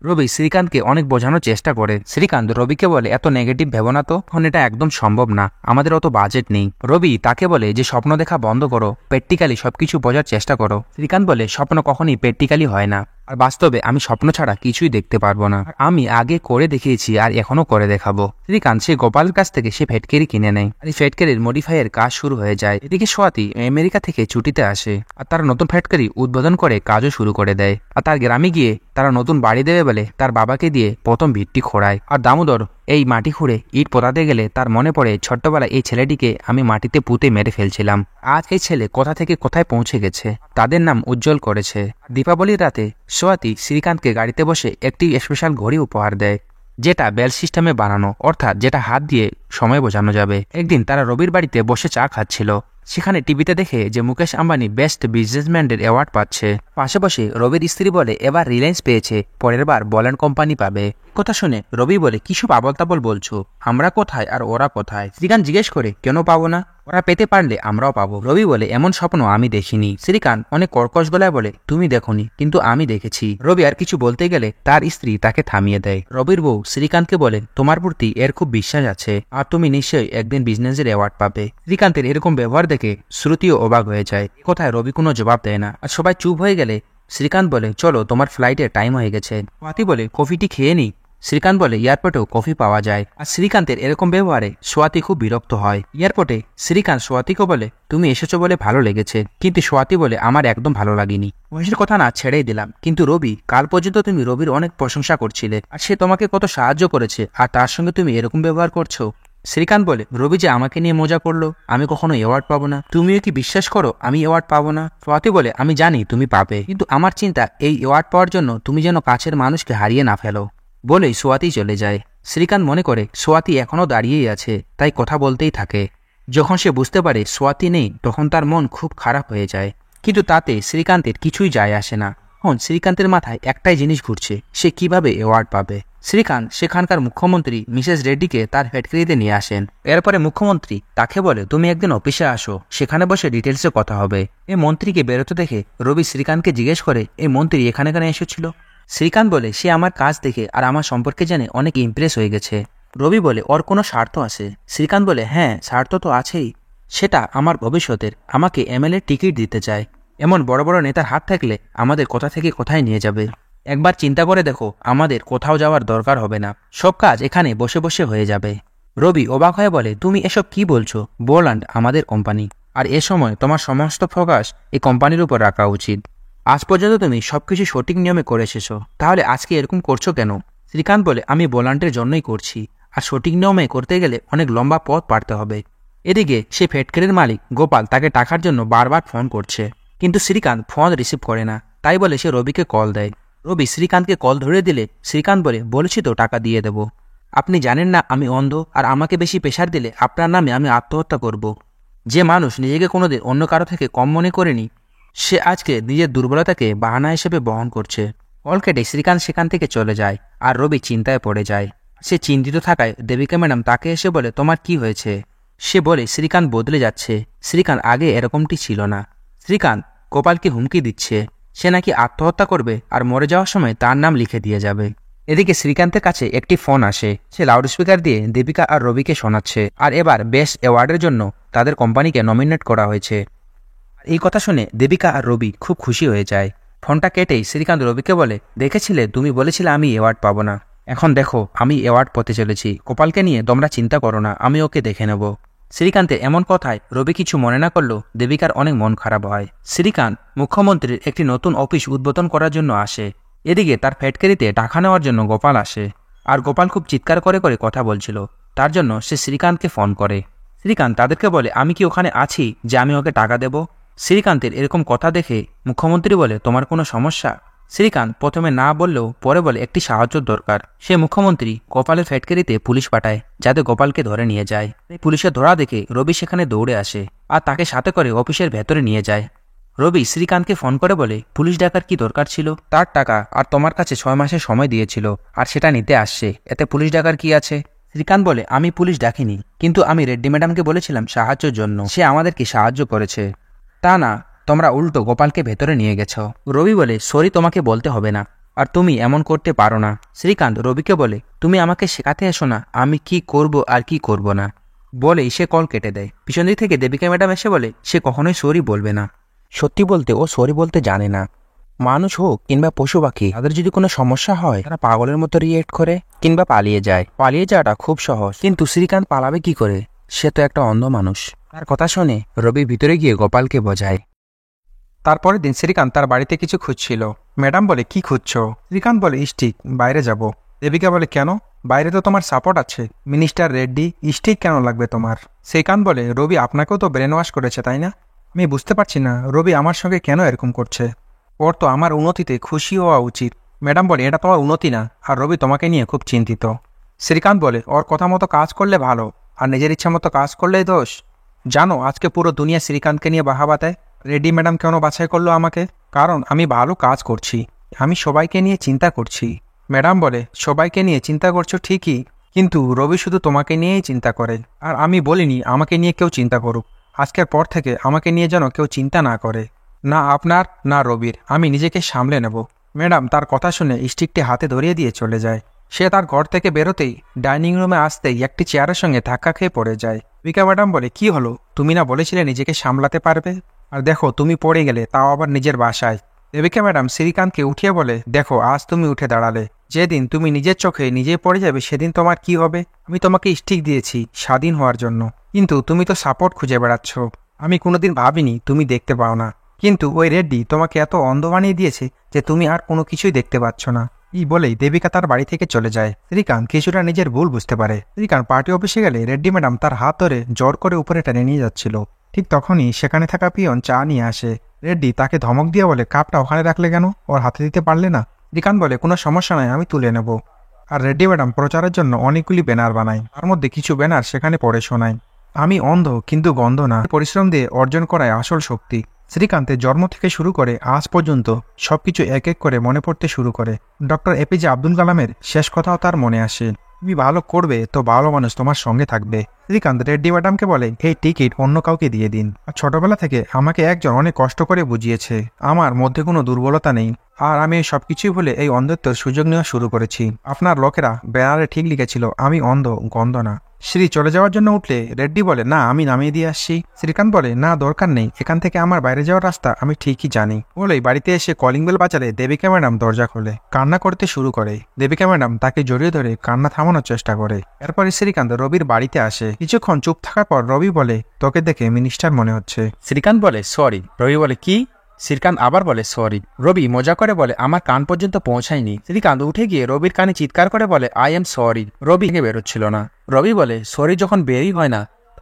S2: রবি শ্রীকান্তকে অনেক বোঝানোর চেষ্টা করে। শ্রীকান্ত রবিকে বলে, এত নেগেটিভ ভেবো না তো, এখন এটা একদম সম্ভব না, আমাদের অত বাজেট নেই। রবি তাকে বলে যে স্বপ্ন দেখা বন্ধ করো, প্র্যাকটিক্যালি সবকিছু বোঝার চেষ্টা করো। শ্রীকান্ত বলে, স্বপ্ন কখনই প্র্যাকটিক্যালি হয় না, আর বাস্তবে আমি স্বপ্ন ছাড়া কিছুই দেখতে পারবো না, আমি আগে করে দেখিয়েছি আর এখনো করে দেখাবো। শ্রীকান্ত সে গোপালের কাছ থেকে সে ফ্যাক্টরি কিনে নেয়, আর এই ফ্যাক্টরির মডিফাইয়ের কাজ শুরু হয়ে যায়। এদিকে সোয়াতি আমেরিকা থেকে ছুটিতে আসে, আর তারা নতুন ফ্যাক্টরি উদ্বোধন করে কাজও শুরু করে দেয়। আর তার গ্রামে গিয়ে তারা নতুন বাড়ি দেবে বলে তার বাবাকে দিয়ে প্রথম ভিত্তি খোঁড়ায়। আর দামোদর এই মাটি খুঁড়ে ইট পোতাতে গেলে তার মনে পড়ে ছোট্টবেলায় এই ছেলেটিকে আমি মাটিতে পুঁতে মেরে ফেলছিলাম। আজ এই ছেলে কোথা থেকে কোথায় পৌঁছে গেছে, তাদের নাম উজ্জ্বল করেছে। দীপাবলির রাতে সোয়াতি শ্রীকান্তকে গাড়িতে বসে একটি স্পেশাল ঘড়ি উপহার দেয়, যেটা বেল সিস্টেমে বানানো, অর্থাৎ যেটা হাত দিয়ে সময় বোঝানো যাবে। একদিন তারা রবির বাড়িতে বসে চা খাচ্ছিল। সেখানে টিভিতে দেখে যে মুকেশ আম্বানি বেস্ট বিজনেসম্যানের অ্যাওয়ার্ড পাচ্ছে। পাশাপাশি রবির স্ত্রী বলে এবার রিলায়েন্স পেয়েছে, পরের বার বল্যান্ড কোম্পানি পাবে। কথা শুনে রবি বলে কিসব আবল তাবল বলছো, আমরা কোথায় আর ওরা কোথায়? শ্রীকান্ত জিজ্ঞেস করে কেন পাবো না, ওরা পেতে পারলে আমরাও পাবো। রবি বলে এমন স্বপ্ন আমি দেখিনি। শ্রীকান্ত অনেক কর্কশ গলায় বলে তুমি দেখোনি, কিন্তু আমি দেখেছি। রবি আর কিছু বলতে গেলে তার স্ত্রী তাকে থামিয়ে দেয়। রবির বউ শ্রীকান্তকে বলে তোমার প্রতি এর খুব বিশ্বাস আছে, আর তুমি নিশ্চয়ই একদিন বিজনেসের অ্যাওয়ার্ড পাবে। শ্রীকান্তের এরকম ব্যবহার দেখে শ্রুতিও অবাক হয়ে যায়। কোথায় রবি কোনো জবাব দেয় না, আর সবাই চুপ হয়ে গেলে শ্রীকান্ত বলে চলো তোমার ফ্লাইটের টাইম হয়ে গেছে। সোয়াতি বলে কফিটি খেয়ে নি। শ্রীকান্ত বলে এয়ারপোর্টেও কফি পাওয়া যায়। আর শ্রীকান্তের এরকম ব্যবহারে সোয়াতি খুব বিরক্ত হয়। এয়ারপোর্টে শ্রীকান্ত সোয়াতিকে বলে তুমি এসেছো বলে ভালো লেগেছে, কিন্তু সোয়াতি বলে আমার একদম ভালো লাগেনি। বয়সের কথা না ছেড়েই দিলাম, কিন্তু রবি, কাল পর্যন্ত তুমি রবির অনেক প্রশংসা করছিলে, আর সে তোমাকে কত সাহায্য করেছে, আর তার সঙ্গে তুমি এরকম ব্যবহার করছো। শ্রীকান্ত বলে রবি যে আমাকে নিয়ে মজা করলো, আমি কখনো অ্যাওয়ার্ড পাবো না। তুমিও কি বিশ্বাস করো আমি অ্যাওয়ার্ড পাবো না? সোয়াতি বলে আমি জানি তুমি পাবে, কিন্তু আমার চিন্তা এই অ্যাওয়ার্ড পাওয়ার জন্য তুমি যেন কাছের মানুষকে হারিয়ে না ফেলো। বলেই সোয়াতি চলে যায়। শ্রীকান্ত মনে করে সোয়াতি এখনও দাঁড়িয়েই আছে, তাই কথা বলতেই থাকে। যখন সে বুঝতে পারে সোয়াতি নেই, তখন তার মন খুব খারাপ হয়ে যায়, কিন্তু তাতে শ্রীকান্তের কিছুই যায় আসে না। এখন শ্রীকান্তের মাথায় একটাই জিনিস ঘুরছে, সে কিভাবে অ্যাওয়ার্ড পাবে। শ্রীকান্ত সেখানকার মুখ্যমন্ত্রী মিসেস রেড্ডিকে তার ফ্যাক্টরিতে নিয়ে আসেন। এরপরে মুখ্যমন্ত্রী তাকে বলে তুমি একদিন অফিসে আসো, সেখানে বসে ডিটেলসে কথা হবে। এই মন্ত্রীকে বেরোতে দেখে রবি শ্রীকান্তকে জিজ্ঞেস করে এই মন্ত্রী এখানে কেন এসেছিল। শ্রীকান্ত বলে সে আমার কাজ দেখে আর আমার সম্পর্কে জেনে অনেক ইমপ্রেস হয়ে গেছে। রবি বলে ওর কোনো স্বার্থ আছে? শ্রীকান্ত বলে হ্যাঁ, স্বার্থ তো আছেই, সেটা আমার ভবিষ্যতের। আমাকে এমএলএ টিকিট দিতে চায়। এমন বড় বড় নেতার হাত থাকলে আমাদের কোথা থেকে কোথায় নিয়ে যাবে। একবার চিন্তা করে দেখো, আমাদের কোথাও যাওয়ার দরকার হবে না, সব কাজ এখানে বসে বসে হয়ে যাবে। রবি অবাক হয়ে বলে তুমি এসব কি বলছো? বোল্যান্ড আমাদের কোম্পানি, আর এ সময় তোমার সমস্ত ফোকাস এই কোম্পানির উপর রাখা উচিত। আজ পর্যন্ত তুমি সবকিছু সঠিক নিয়মে করে এসেছো, তাহলে আজকে এরকম করছো কেন? শ্রীকান্ত বলে আমি বোল্যান্ডের জন্যই করছি, আর সঠিক নিয়মে করতে গেলে অনেক লম্বা পথ পাড়তে হবে। এদিকে সে ফ্যাক্টরির মালিক গোপাল তাকে টাকার জন্য বারবার ফোন করছে, কিন্তু শ্রীকান্ত ফোন রিসিভ করে না। তাই বলে সে রবিকে কল দেয়। রবি শ্রীকান্তকে কল ধরে দিলে শ্রীকান্ত বলে বলেছি তো টাকা দিয়ে দেব। আপনি জানেন না আমি অন্ধ, আর আমাকে বেশি প্রেশার দিলে আপনার নামে আমি আত্মহত্যা করব। যে মানুষ নিজেকে কোনোদিন অন্য কারো থেকে কম মনে করেনি, সে আজকে নিজের দুর্বলতাকে বাহানা হিসেবে বহন করছে। কল কেটে শ্রীকান্ত সেখান থেকে চলে যায়, আর রবি চিন্তায় পড়ে যায়। সে চিন্তিত থাকায় দেবিকা ম্যাডাম তাকে এসে বলে তোমার কি হয়েছে। সে বলে শ্রীকান্ত বদলে যাচ্ছে, শ্রীকান্ত আগে এরকমটি ছিল না। শ্রীকান্ত গোপালকে হুমকি দিচ্ছে, সে নাকি আত্মহত্যা করবে আর মরে যাওয়ার সময় তার নাম লিখে দিয়ে যাবে। এদিকে শ্রীকান্তের কাছে একটি ফোন আসে। সে লাউডস্পিকার দিয়ে দেবিকা আর রবিকে শোনাচ্ছে, আর এবার বেস্ট অ্যাওয়ার্ডের জন্য তাদের কোম্পানিকে নমিনেট করা হয়েছে। এই কথা শুনে দেবিকা আর রবি খুব খুশি হয়ে যায়। ফোনটা কেটেই শ্রীকান্ত রবিকে বলে দেখেছিলে, তুমি বলেছিলে আমি অ্যাওয়ার্ড পাবো না, এখন দেখো আমি অ্যাওয়ার্ড পেতে চলেছি। গোপালকে নিয়ে তোমরা চিন্তা করো না, আমি ওকে দেখে নেব। শ্রীকান্তের এমন কথায় রবি কিছু মনে না করলেও দেবিকার অনেক মন খারাপ হয়। শ্রীকান্ত মুখ্যমন্ত্রীর একটি নতুন অফিস উদ্বোধন করার জন্য আসে। এদিকে তার ফ্যাক্টরিতে টাকা নেওয়ার জন্য গোপাল আসে, আর গোপাল খুব চিৎকার করে করে কথা বলছিল। তার জন্য সে শ্রীকান্তকে ফোন করে। শ্রীকান্ত তাদেরকে বলে আমি কি ওখানে আছি যে আমি ওকে টাকা দেব? শ্রীকান্তের এরকম কথা দেখে মুখ্যমন্ত্রী বলে তোমার কোনো সমস্যা? শ্রীকান্ত প্রথমে না বললেও পরে বলে একটি সাহায্য দরকার। সে মুখ্যমন্ত্রী গোপালের ফ্যাক্টরিতে পুলিশ পাঠায় যাতে গোপালকে ধরে নিয়ে যায়। পুলিশের ধরা দেখে রবি সেখানে দৌড়ে আসে, আর তাকে সাথে করে অফিসের ভেতরে নিয়ে যায়। রবি শ্রীকান্তকে ফোন করে বলে পুলিশ ডাকার কি দরকার ছিল? তার টাকা আর তোমার কাছে 6 মাসের সময় দিয়েছিল, আর সেটা নিতে আসছে, এতে পুলিশ ডাকার কি আছে? শ্রীকান্ত বলে আমি পুলিশ ডাকিনি, কিন্তু আমি রেড্ডি ম্যাডামকে বলেছিলাম সাহায্যের জন্য, সে আমাদেরকে সাহায্য করেছে। তা না, তোমরা উল্টো গোপালকে ভেতরে নিয়ে গেছ। রবি বলে সরি, তোমাকে বলতে হবে না, আর তুমি এমন করতে পারো না। শ্রীকান্ত রবিকে বলে তুমি আমাকে শেখাতে এসো না আমি কি করব আর কি করব না। বলেই সে কল কেটে দেয়। পিছন দিক থেকে দেবিকা ম্যাডাম এসে বলে সে কখনোই সরি বলবে না। সত্যি বলতে ও সরি বলতে জানে না। মানুষ হোক কিংবা পশু পাখি, তাদের যদি কোনো সমস্যা হয় তারা পাগলের মতো রিয়েক্ট করে কিংবা পালিয়ে যায়। পালিয়ে যাওয়াটা খুব সহজ, কিন্তু শ্রীকান্ত পালাবে কি করে? সে তো একটা অন্ধ মানুষ। তার কথা শুনে রবি ভিতরে গিয়ে গোপালকে বোঝায়।
S1: তারপরের দিন শ্রীকান্ত তার বাড়িতে কিছু খুঁজছিল। ম্যাডাম বলে কি খুঁজছো? শ্রীকান্ত বলে স্টিক, বাইরে যাব। দেবিকা বলে, কেন? বাইরে তো তোমার সাপোর্ট আছে, মিনিস্টার রেড্ডি, স্টিক কেন লাগবে তোমার? শ্রীকান্ত বলে, রবি আপনাকেও তো ব্রেন ওয়াশ করেছে, তাই না? আমি বুঝতে পারছি না রবি আমার সঙ্গে কেন এরকম করছে। ওর তো আমার উন্নতিতে খুশি হওয়া উচিত। ম্যাডাম বলে, এটা তোমার উন্নতি না, আর রবি তোমাকে নিয়ে খুব চিন্তিত। শ্রীকান্ত বলে, ওর কথা মতো কাজ করলে ভালো, আর নিজের ইচ্ছা মতো কাজ করলেই দোষ। জানো আজকে পুরো দুনিয়া শ্রীকান্তকে নিয়ে বাহাবা দেয়। রেড্ডি ম্যাডাম কেন বাছাই করলো আমাকে? কারণ আমি ভালো কাজ করছি, আমি সবাইকে নিয়ে চিন্তা করছি। ম্যাডাম বলে, সবাইকে নিয়ে চিন্তা করছো ঠিকই, কিন্তু রবি শুধু তোমাকে নিয়েই চিন্তা করে। আর আমি বলিনি আমাকে নিয়ে কেউ চিন্তা করুক। আজকের পর থেকে আমাকে নিয়ে যেন কেউ চিন্তা না করে, না আপনার না রবির। আমি নিজেকে সামলে নেব। ম্যাডাম তার কথা শুনে স্টিকটি হাতে ধরিয়ে দিয়ে চলে যায়। সে তার ঘর থেকে বেরোতেই ডাইনিং রুমে আসতেই একটি চেয়ারের সঙ্গে ধাক্কা খেয়ে পড়ে যায়। বিকা ম্যাডাম বলে, কি হলো? তুমি না বলেছিলে নিজেকে সামলাতে পারবে, আর দেখো তুমি পড়ে গেলে, তাও আবার নিজের বাসায়। দেবিকা ম্যাডাম শ্রীকান্তকে উঠিয়ে বলে, দেখো আজ তুমি উঠে দাঁড়ালে, যেদিন তুমি নিজের চোখে নিজেই পড়ে যাবে সেদিন তোমার কি হবে? আমি তোমাকে স্টিক দিয়েছি স্বাধীন হওয়ার জন্য, কিন্তু তুমি তো সাপোর্ট খুঁজে বেড়াচ্ছ। আমি কোনোদিন ভাবিনি তুমি দেখতে পাও না, কিন্তু ওই রেড্ডি তোমাকে এত অন্ধ বানিয়ে দিয়েছে যে তুমি আর কোনো কিছুই দেখতে পাচ্ছ না। এই বলেই দেবিকা তার বাড়ি থেকে চলে যায়। শ্রীকান্ত কিছুটা নিজের ভুল বুঝতে পারে। শ্রীকান্ত পার্টি অফিসে গেলে রেড্ডি ম্যাডাম তার হাত ধরে জোর করে উপরে টেনে নিয়ে যাচ্ছিল। ঠিক তখনই সেখানে থাকা পিয়ন চা নিয়ে আসে। রেড্ডি তাকে ধমক দিয়ে বলে, কাপটা ওখানে রাখলে কেন? ওর হাতে দিতে পারলে না? শ্রীকান্ত বলে, কোনো সমস্যা নয়, আমি তুলে নেব। আর রেড্ডি ম্যাডাম প্রচারের জন্য অনেকগুলি ব্যানার বানায়। তার মধ্যে কিছু ব্যানার সেখানে পড়ে শোনায়, আমি অন্ধ কিন্তু গন্ধ না, পরিশ্রম দিয়ে অর্জন করায় আসল শক্তি। শ্রীকান্তের জন্ম থেকে শুরু করে আজ পর্যন্ত সবকিছু এক এক করে মনে পড়তে শুরু করে। ডক্টর এপিজে আব্দুল কালামের শেষ কথাও তার মনে আসে, তুমি ভালো করবে তো ভালো মানুষ তোমার সঙ্গে থাকবে। শ্রীকান্ত রেড্ডি ম্যাডামকে বলে, এই টিকিট অন্য কাউকে দিয়ে দিন। আর ছোটবেলা থেকে আমাকে একজন অনেক কষ্ট করে বুঝিয়েছে আমার মধ্যে কোনো দুর্বলতা নেই, আর আমি এই সবকিছুই ভুলে এই অন্ধত্বের সুযোগ নেওয়া শুরু করেছি। আপনার লোকেরা ব্যানারে ঠিক লিখেছিল, আমি অন্ধ গন্ধ না। শ্রী চলে যাওয়ার জন্য উঠলে রেড্ডি বলে, না আমি নামিয়ে দিয়ে আসছি। শ্রীকান্ত বলে, না দরকার নেই, এখান থেকে আমার বাইরে যাওয়ার রাস্তা আমি ঠিকই জানি। বলেই বাড়িতে এসে কলিং বেল বাজালে দেবিকা ম্যাডাম দরজা খোলে, কান্না করতে শুরু করে। দেবিকা ম্যাডাম তাকে জড়িয়ে ধরে কান্না থামানোর চেষ্টা করে। এরপরে শ্রীকান্ত রবির বাড়িতে আসে। কিছুক্ষণ চুপ থাকার পর রবি বলে, তোকে দেখে মিনিস্টার মনে হচ্ছে।
S2: শ্রীকান্ত বলে, সরি। রবি বলে, কি? শ্রীকান্ত আবার বলে, সরি। রবি মজা করে বলে, আমার কান পর্যন্ত পৌঁছায়নি। শ্রীকান্ত উঠে গিয়ে রবির কানে চিৎকার করে বলে, আই এম সরি। রবি বেরোচ্ছিল না। রবি বলে, সরি যখন বেরই হয় না,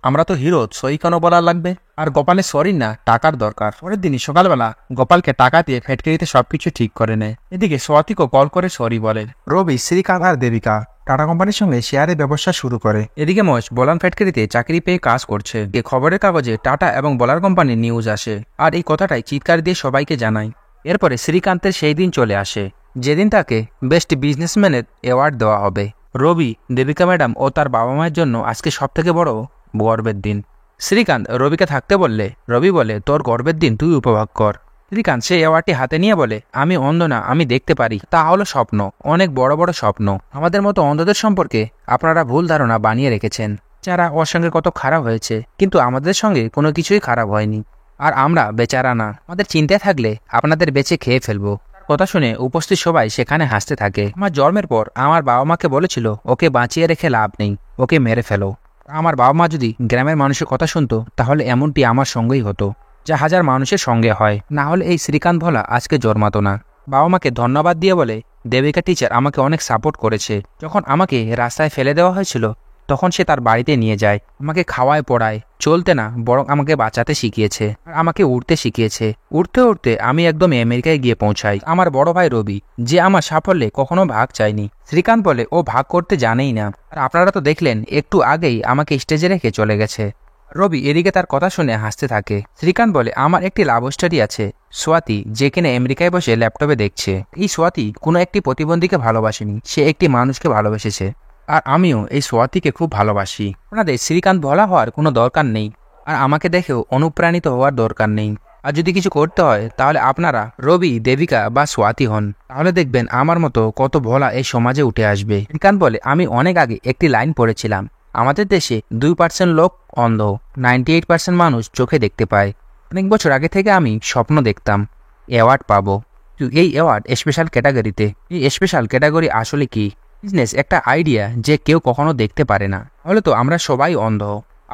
S2: আমরা তো হিরো, সই কেন বলার লাগবে? আর গোপালে সরি না, টাকার দরকার। পরের দিনই সকালবেলা গোপালকে টাকা দিয়ে ফ্যাক্টরিতে সবকিছু ঠিক করে নেয়। এদিকে স্বাতিকও কল করে সরি বলে।
S1: রবি, শ্রীকান্ত আর দেবিকা টাটা কোম্পানির সঙ্গে শেয়ারে ব্যবসা শুরু করে।
S2: এদিকে মহেশ বোলান ফ্যাক্টরিতে চাকরি পেয়ে কাজ করছে। খবরের কাগজে টাটা এবং বোলার কোম্পানির নিউজ আসে, আর এই কথাটাই চিৎকার দিয়ে সবাইকে জানায়। এরপরে শ্রীকান্তের সেই দিন চলে আসে যেদিন তাকে বেস্ট বিজনেসম্যানের অ্যাওয়ার্ড দেওয়া হবে। রবি, দেবিকা ম্যাডাম ও তার বাবা মায়ের জন্য আজকে সবথেকে বড় গর্বের দিন। শ্রীকান্ত রবিকে থাকতে বললে রবি বলে, তোর গর্বের দিন তুই উপভোগ কর। শ্রীকান্ত সেই অ্যাওয়ার্ডটি হাতে নিয়ে বলে, আমি অন্ধ না, আমি দেখতে পারি, তা হলো স্বপ্ন, অনেক বড় বড় স্বপ্ন। আমাদের মতো অন্ধদের সম্পর্কে আপনারা ভুল ধারণা বানিয়ে রেখেছেন, যারা ওর সঙ্গে কত খারাপ হয়েছে, কিন্তু আমাদের সঙ্গে কোনো কিছুই খারাপ হয়নি, আর আমরা বেচারা না। আমাদের চিন্তায় থাকলে আপনাদের বেঁচে খেয়ে ফেলবো। কথা শুনে উপস্থিত সবাই সেখানে হাসতে থাকে। আমার জন্মের পর আমার বাবা মাকে বলেছিল, ওকে বাঁচিয়ে রেখে লাভ নেই, ওকে মেরে ফেলো। আমার বাবা মা যদি গ্রামের মানুষের কথা শুনতো, তাহলে এমনটি আমার সঙ্গেই হতো, যা হাজার মানুষের সঙ্গে হয়। না হলে এই শ্রীকান্ত ভোলা আজকে জন্মাতো না। বাবা মাকে ধন্যবাদ দিয়ে বলে, দেবিকা টিচার আমাকে অনেক সাপোর্ট করেছে। যখন আমাকে রাস্তায় ফেলে দেওয়া হয়েছিল, তখন সে তার বাড়িতে নিয়ে যায়, আমাকে খাওয়ায় পড়ায়, চলতে না বরং আমাকে বাঁচাতে শিখিয়েছে, আর আমাকে উড়তে শিখিয়েছে। উঠতে উঠতে আমি একদম আমেরিকায় গিয়ে পৌঁছাই। আমার বড় ভাই রবি, যে আমার সাফল্যে কখনো ভাগ চায়নি। শ্রীকান্ত বলে, ও ভাগ করতে জানেই না, আর আপনারা তো দেখলেন একটু আগেই আমাকে স্টেজে রেখে চলে গেছে। রবি এদিকে তার কথা শুনে হাসতে থাকে। শ্রীকান্ত বলে, আমার একটি লাভ স্টোরি আছে, স্বাতি, যে কিনা আমেরিকায় বসে ল্যাপটপে দেখছে। এই স্বাতি কোনো একটি প্রতিবন্ধীকে ভালোবাসেনি, সে একটি মানুষকে ভালোবেসেছে, আর আমিও এই স্বাতিকে খুব ভালোবাসি। আপনাদের শ্রীকান্ত ভোলা হওয়ার কোনো দরকার নেই, আর আমাকে দেখেও অনুপ্রাণিত হওয়ার দরকার নেই। আর যদি কিছু করতে হয়, তাহলে আপনারা রবি, দেবিকা বা স্বাতি হন, তাহলে দেখবেন আমার মতো কত ভোলা এই সমাজে উঠে আসবে। শ্রীকান্ত বলে, আমি অনেক আগে একটি লাইন পড়েছিলাম, আমাদের দেশে 2% লোক অন্ধ, 98% মানুষ চোখে দেখতে পায়। অনেক বছর আগে থেকে আমি স্বপ্ন দেখতাম অ্যাওয়ার্ড পাবো, এই অ্যাওয়ার্ড স্পেশাল ক্যাটাগরিতে। এই স্পেশাল ক্যাটাগরি আসলে কি? বিজনেস একটা আইডিয়া যে কেউ কখনো দেখতে পারে না। তাহলে তো আমরা সবাই অন্ধ।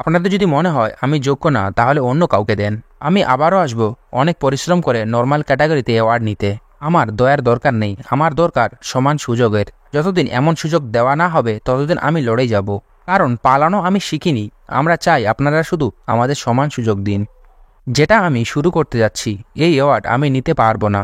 S2: আপনাদের যদি মনে হয় আমি যোগ্য না, তাহলে অন্য কাউকে দেন। আমি আবারও আসবো অনেক পরিশ্রম করে নর্মাল ক্যাটাগরিতে অ্যাওয়ার্ড নিতে। আমার দয়ার দরকার নেই, আমার দরকার সমান সুযোগের। যতদিন এমন সুযোগ দেওয়া না হবে ততদিন আমি লড়ে যাব, কারণ পালানো আমি শিখিনি। আমরা চাই আপনারা শুধু আমাদের সমান সুযোগ দিন। যেটা আমি শুরু করতে যাচ্ছি, এই অ্যাওয়ার্ড আমি নিতে পারবো না।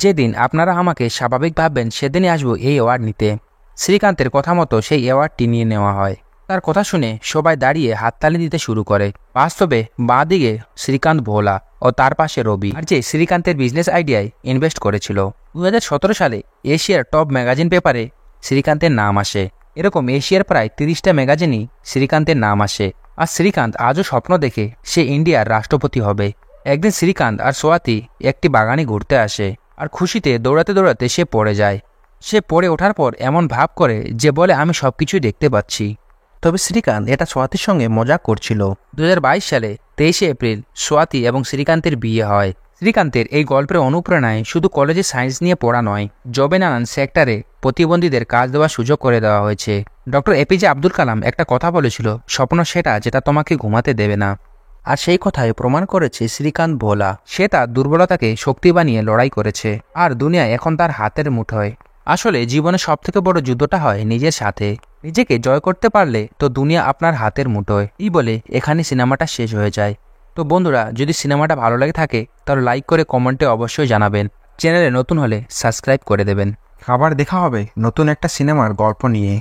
S2: যেদিন আপনারা আমাকে স্বাভাবিক ভাববেন সেদিনই আসবো এই অ্যাওয়ার্ড নিতে। শ্রীকান্তের কথা মতো সেই অ্যাওয়ার্ডটি নিয়ে নেওয়া হয়। তার কথা শুনে সবাই দাঁড়িয়ে হাততালি দিতে শুরু করে। বাস্তবে বাঁ দিকে শ্রীকান্ত ভোলা ও তার পাশে রবি, আর যে শ্রীকান্তের বিজনেস আইডিয়ায় ইনভেস্ট করেছিল। 2017 সালে এশিয়ার টপ ম্যাগাজিন পেপারে শ্রীকান্তের নাম আসে। এরকম এশিয়ার প্রায় 30টা ম্যাগাজিনই শ্রীকান্তের নাম আসে। আর শ্রীকান্ত আজও স্বপ্ন দেখে সে ইন্ডিয়ার রাষ্ট্রপতি হবে। একদিন শ্রীকান্ত আর সোয়াতি একটি বাগানে ঘুরতে আসে, আর খুশিতে দৌড়াতে দৌড়াতে সে পড়ে যায়। সে পড়ে ওঠার পর এমন ভাব করে যে বলে আমি সবকিছুই দেখতে পাচ্ছি। তবে শ্রীকান্ত এটা সোয়াতির সঙ্গে মজা করছিল। 2022 সালে 23শে এপ্রিল সোয়াতি এবং শ্রীকান্তের বিয়ে হয়। শ্রীকান্তের এই গল্পের অনুপ্রেরণায় শুধু কলেজে সায়েন্স নিয়ে পড়া নয়, জবে নানান সেক্টরে প্রতিবন্ধীদের কাজ দেওয়ার সুযোগ করে দেওয়া হয়েছে। ডক্টর এপিজে আব্দুল কালাম একটা কথা বলেছিল, স্বপ্ন সেটা যেটা তোমাকে ঘুমাতে দেবে না। আর সেই কথায় প্রমাণ করেছে শ্রীকান্ত ভোলা। সে তার দুর্বলতাকে শক্তি বানিয়ে লড়াই করেছে, আর দুনিয়া এখন তার হাতের মুঠোয়। আসলে জীবনে সবথেকে বড় যুদ্ধটা হয় নিজের সাথে। নিজেকে জয় করতে পারলে তো দুনিয়া আপনার হাতের মুঠোয়। এই বলে এখানে সিনেমাটা শেষ হয়ে যায়। তো বন্ধুরা, যদি সিনেমাটা ভালো লাগে থাকে তাহলে লাইক করে কমেন্টে অবশ্যই জানাবেন। চ্যানেলে নতুন হলে সাবস্ক্রাইব করে দেবেন।
S1: আবার দেখা হবে নতুন একটা সিনেমার গল্প নিয়ে।